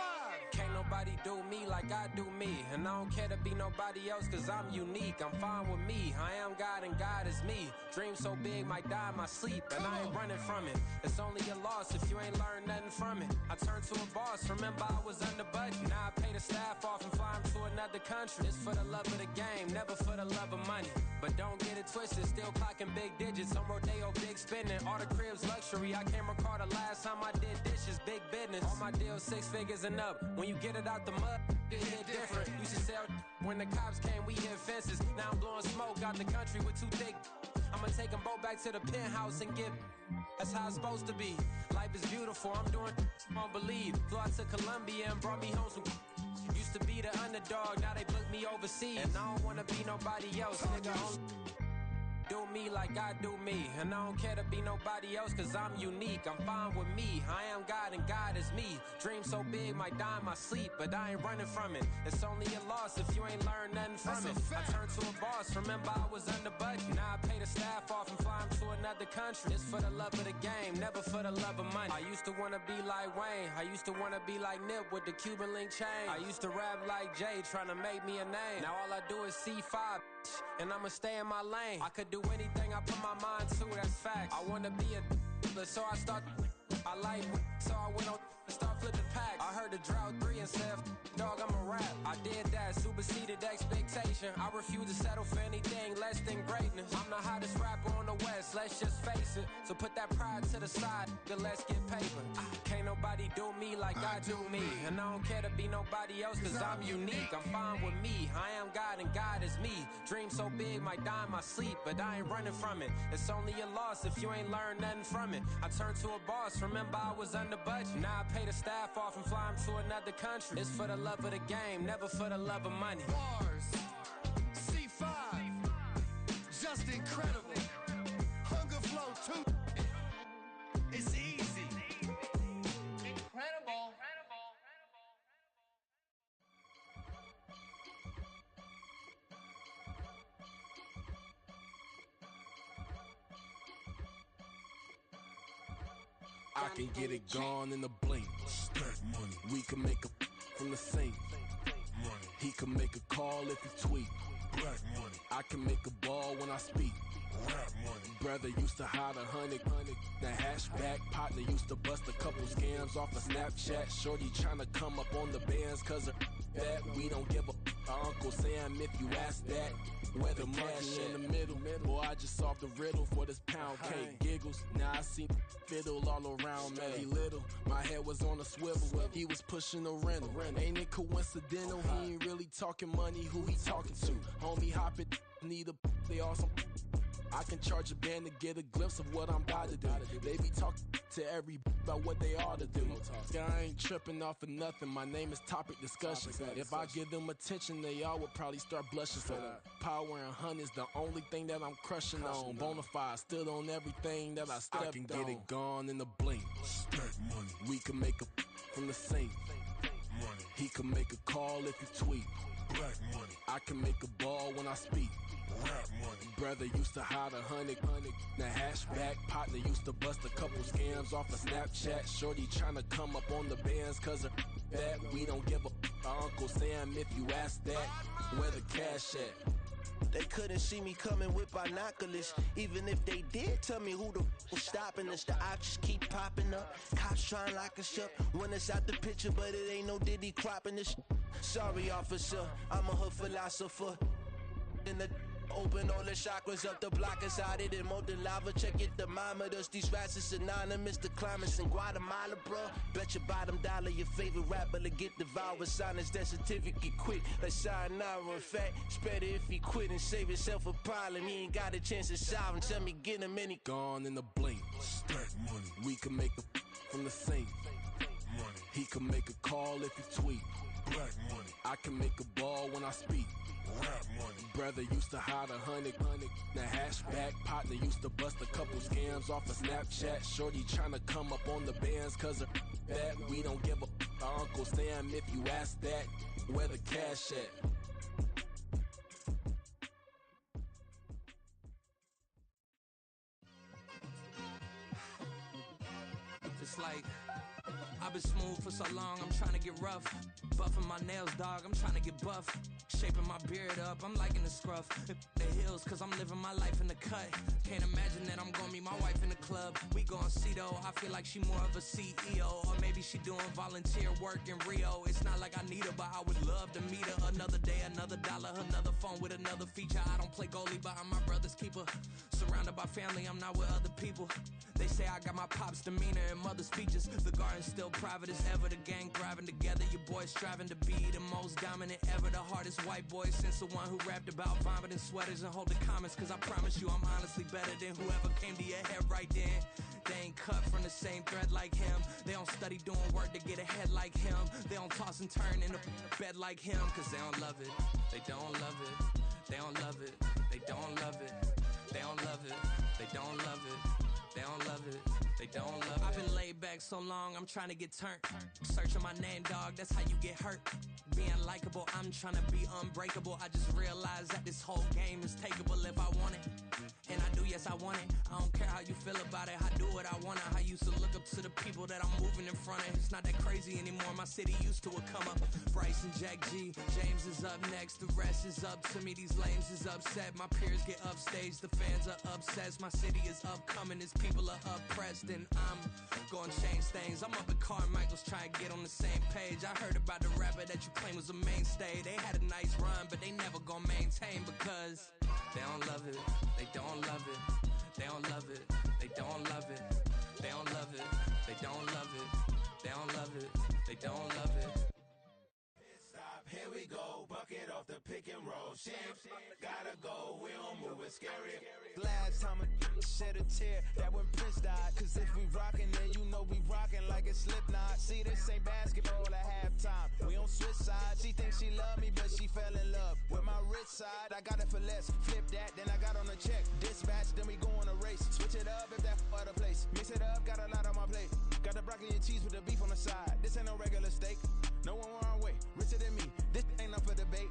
Can't nobody do me like I do me. And I don't care to be nobody else cause I'm unique. I'm fine with me. I am God and God is me. Dream so big might die in my sleep. And I ain't running from it. It's only a loss if you ain't learned nothing from it. I turned to a boss. Remember I was under budget. Now I pay the staff off and fly them to another country. It's for the love of the game, never for the love of money. But don't get it twisted, still clocking big digits. On Rodeo, big spending. All the cribs luxury. I can't recall the last time I did dishes. Big business. All my deals 6 figures and up. When you get it out the mud, it hit different. Used to sell when the cops came, we hit fences. Now I'm blowing smoke out the country with 2 thick. I'ma take them both back to the penthouse and get. That's how it's supposed to be. Life is beautiful, I'm doing won't believe. Flew out to Colombia and brought me home some. Used to be the underdog, now they book me overseas. And I don't wanna be nobody else, nigga. Do me like I do me. And I don't care to be nobody else cause I'm unique. I'm fine with me. I am God and God is me. Dream so big might die in my sleep, but I ain't running from it. It's only a loss if you ain't learned nothing from it. I turned to a boss, remember I was under budget. Now I pay the staff off and fly them to another country. It's for the love of the game, never for the love of money. I used to wanna be like Wayne. I used to wanna be like Nip with the Cuban link chain. I used to rap like Jay, trying to make me a name. Now all I do is C5, and I'ma stay in my lane. I could do anything I put my mind to, that's fact. I wanna be a so I start. I like so I went on and start flipping packs. I heard the drought 3 and said, dog, I'm a rap. I did that, superseded expectation. I refuse to settle for anything less than greatness. I'm the hottest rapper on the West, let's just face it. So put that pride to the side, then let's get paper. Can't nobody do me like I do me. And I don't care to be nobody else cause I'm unique. I'm fine with me, I am God and God is me. Dream so big might die in my sleep, but I ain't running from it. It's only a loss if you ain't learned nothing from it. I turned to a boss, remember I was under budget. Now I pay the staff off and fly them to another country. It's for the love of the game, never for the love of money. Bars. C5. Just incredible. Hunger flow 2. It's easy. Incredible. I can get it gone in a blink. Stack money. We can make a from the sink. Money. He can make a call if he tweet. Black money. I can make a ball when I speak. Rap money. Brother used to hide 100. The hashback partner used to bust a couple scams off of Snapchat. Shorty tryna come up on the bands cause of that. We don't give a Uncle Sam if you ask that. Where the money in the middle. Boy, I just solved the riddle for this pound cake. Giggles, now I see fiddle all around me. He little, my head was on a swivel. He was pushing a rental. Ain't it coincidental? He ain't really talking money, who he talking to? Homie, hop it, need a, they all some. I can charge a band to get a glimpse of what I'm about to do. They be talking to every about what they ought to do. I ain't tripping off of nothing. My name is Topic Discussion. If I give them attention, they all would probably start blushing. So power and hunt is the only thing that I'm crushing on. Bonafide stood on everything that I stepped on. I can get it gone in a blink. Stack money. We can make a from the sink. Money. He can make a call if he tweet. Black money. I can make a ball when I speak. Rap money. Brother used to hide 100. The hashback partner used to bust a couple scams off of Snapchat. Shorty tryna come up on the bands cause of that. We don't give a Uncle Sam if you ask that. Where the cash at? They couldn't see me coming with binoculars. Even if they did, tell me who the was stopping us. The options keep popping up. Cops trying to lock us up. When it's out the picture, but it ain't no Diddy cropping this. Sorry, officer, I'm a hood philosopher. In the Open all the chakras up the block inside it and molten lava. Check your thermometers. These rats is synonymous to climates in Guatemala, bro. Bet your bottom dollar your favorite rapper to get devoured. Sign his death certificate quick. Like sayonara. In fact, it's better if he quit and save himself a problem. He ain't got a chance to solve him. Tell me get him any. Gone in the blink. Stack money. We can make a from the sink. Money. He can make a call if he tweet. Black money. I can make a ball when I speak. Rap money. Brother used to hide 100 the hatchback. Partner used to bust a couple scams off of Snapchat. Shorty tryna come up on the bands cause of that. We don't give a Uncle Sam if you ask that. Where the cash at? It's like I've been smooth for so long, I'm trying to get rough. Buffing my nails, dog, I'm trying to get buff. Shaping my beard up, I'm liking the scruff. The hills, cause I'm living my life in the cut. Can't imagine that I'm gonna meet my wife in the club. We gon' see though, I feel like she more of a CEO. Or maybe she doing volunteer work in Rio. It's not like I need her, but I would love to meet her. Another day, another dollar, another phone with another feature. I don't play goalie, but I'm my brother's keeper. Surrounded by family, I'm not with other people. They say I got my pop's demeanor and mother's features. The garden's still private as ever. The gang thriving together. Your boys striving to be the most dominant ever. The hardest white boy since the one who rapped about vomiting sweaters and hold the comments. Cause I promise you I'm honestly better than whoever came to your head right then. They ain't cut from the same thread like him. They don't study doing work to get ahead like him. They don't toss and turn in a bed like him. Cause they don't love it. They don't love it. They don't love it. They don't love it. They don't love it. They don't love it. They don't love it. They don't love it. I've been laid back so long, I'm trying to get turned. Searching my name, dog, that's how you get hurt. Being likable, I'm trying to be unbreakable. I just realized that this whole game is takeable if I want it. And I do, yes, I want it. I don't care how you feel about it. I do what I want. I used to look up to the people that I'm moving in front of. It's not that crazy anymore. My city used to come up. Bryce and Jack G. James is up next. The rest is up to me. These lames is upset. My peers get upstage. The fans are obsessed. My city is upcoming. His people are oppressed. And I'm gonna change things. I'm up at Carmichael's trying to get on the same page. I heard about the rapper that you claim was a mainstay. They had a nice run, but they never gonna maintain because they don't love it. They don't love it. They don't love it. They don't love it. They don't love it. They don't love it. They don't love it. They don't love it. Stop, here we go. Bucket off the pick and roll. Shit, gotta go. We don't move it scary. Last time a shed a tear, that when Prince died. Cause if we rockin', then you know we rockin' like a Slipknot. See, this ain't basketball at halftime. We on switch sides. She thinks she love me, but she fell in love with my rich side. I got it for less. Flip that, then I got on a check. Dispatch, then we go on a race. Switch it up if that other place. Mix it up, got a lot on my plate. Got the broccoli and cheese with the beef on the side. This ain't no regular steak. No one wrong way. Richer than me. This ain't up for debate.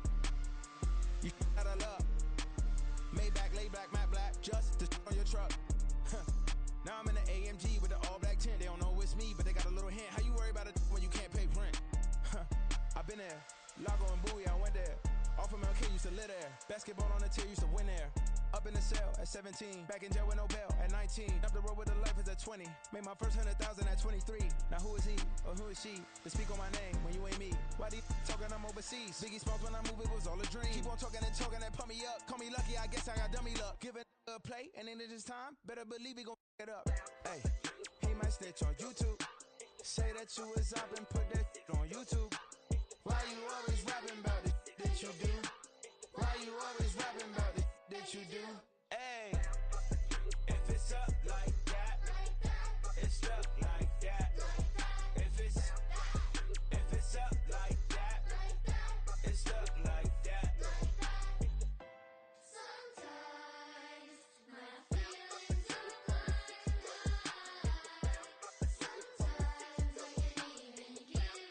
You out of love. Maybach, lay back, matte black. Just on your truck. Now I'm in the AMG with the all black tint. They don't know it's me, but they got a little hint. How you worry about it when you can't pay rent? I've been there. Lago and Bowie, I went there. Off of MLK, used to live there. Basketball on the tier, used to win there. Up in the cell at 17. Back in jail with no bail at 19. Up the road with the life is at 20. Made my first 100,000 at 23. Now who is he or who is she to speak on my name when you ain't me? Why do you talking I'm overseas? Biggie Smalls when I move it was all a dream. Keep on talking and pump me up. Call me lucky, I guess I got dummy luck. Give it a play and then it is time. Better believe we gon' it up. Hey, he might snitch on YouTube. Say that you was up and put that on YouTube. Why you always rapping about it that you do? Why you always rapping about it that you do? Hey, if it's up like that, it's stuck like that. If it's up like that, it's stuck like that. Sometimes my feelings are blind. Sometimes I can't even get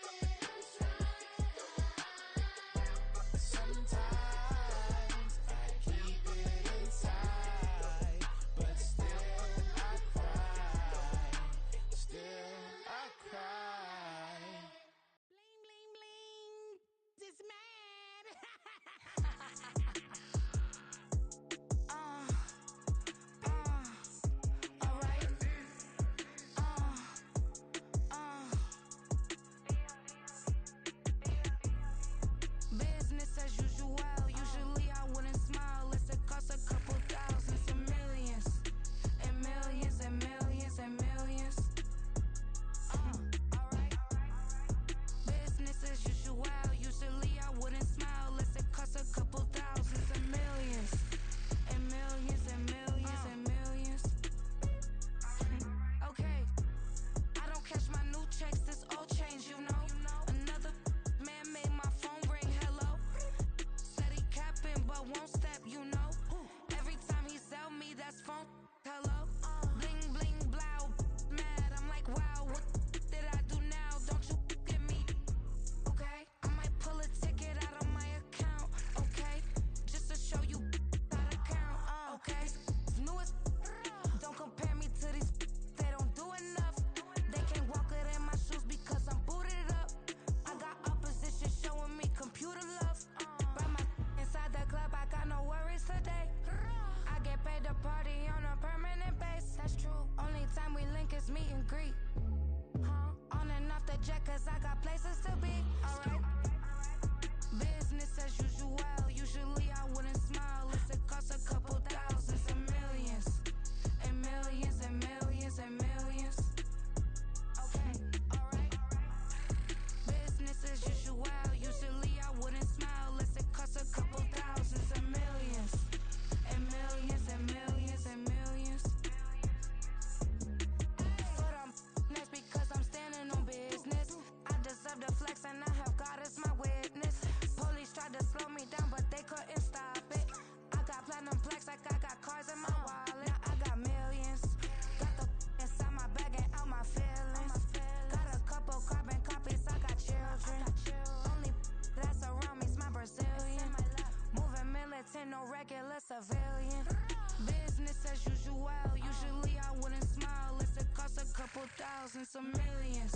thousands of millions.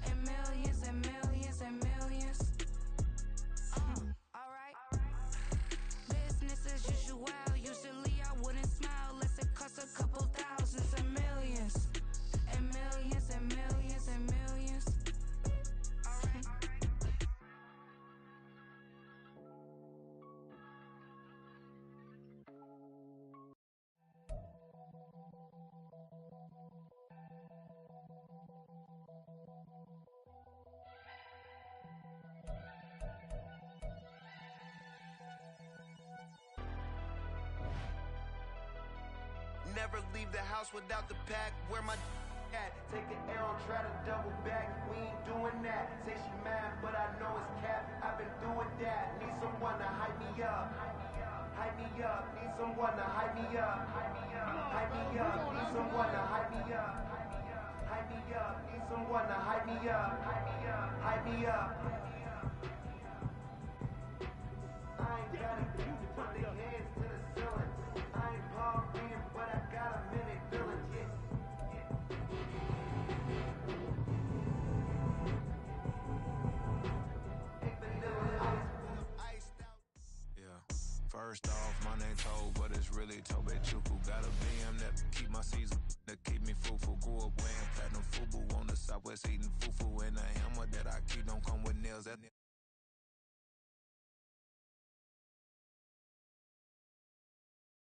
And millions and millions and millions. Alright. Business as usual. Usually I wouldn't smile unless it cost a couple thousands and millions. And millions and millions and millions. Alright. Never leave the house without the pack. Where my at? Take an L, try to double back. We ain't doing that. Say she mad, but I know it's cap. I've been through with that. Need someone to hype me up. Hype me up. Need someone to hype me up. Hype me up. Need someone to hype me up. Hype me up. Need someone to hype me up. Hype me up. I ain't got it. Put the hands to the ceiling. I ain't Paul Reed, but I got a minute feeling. Yeah. First off, my name Toad, but it's really Tobe Chuku. Got a BM that keep my season, that keep me fruitful. Grew up wearing platinum FUBU on the southwest, eating fufu. And a hammer that I keep don't come with nails. That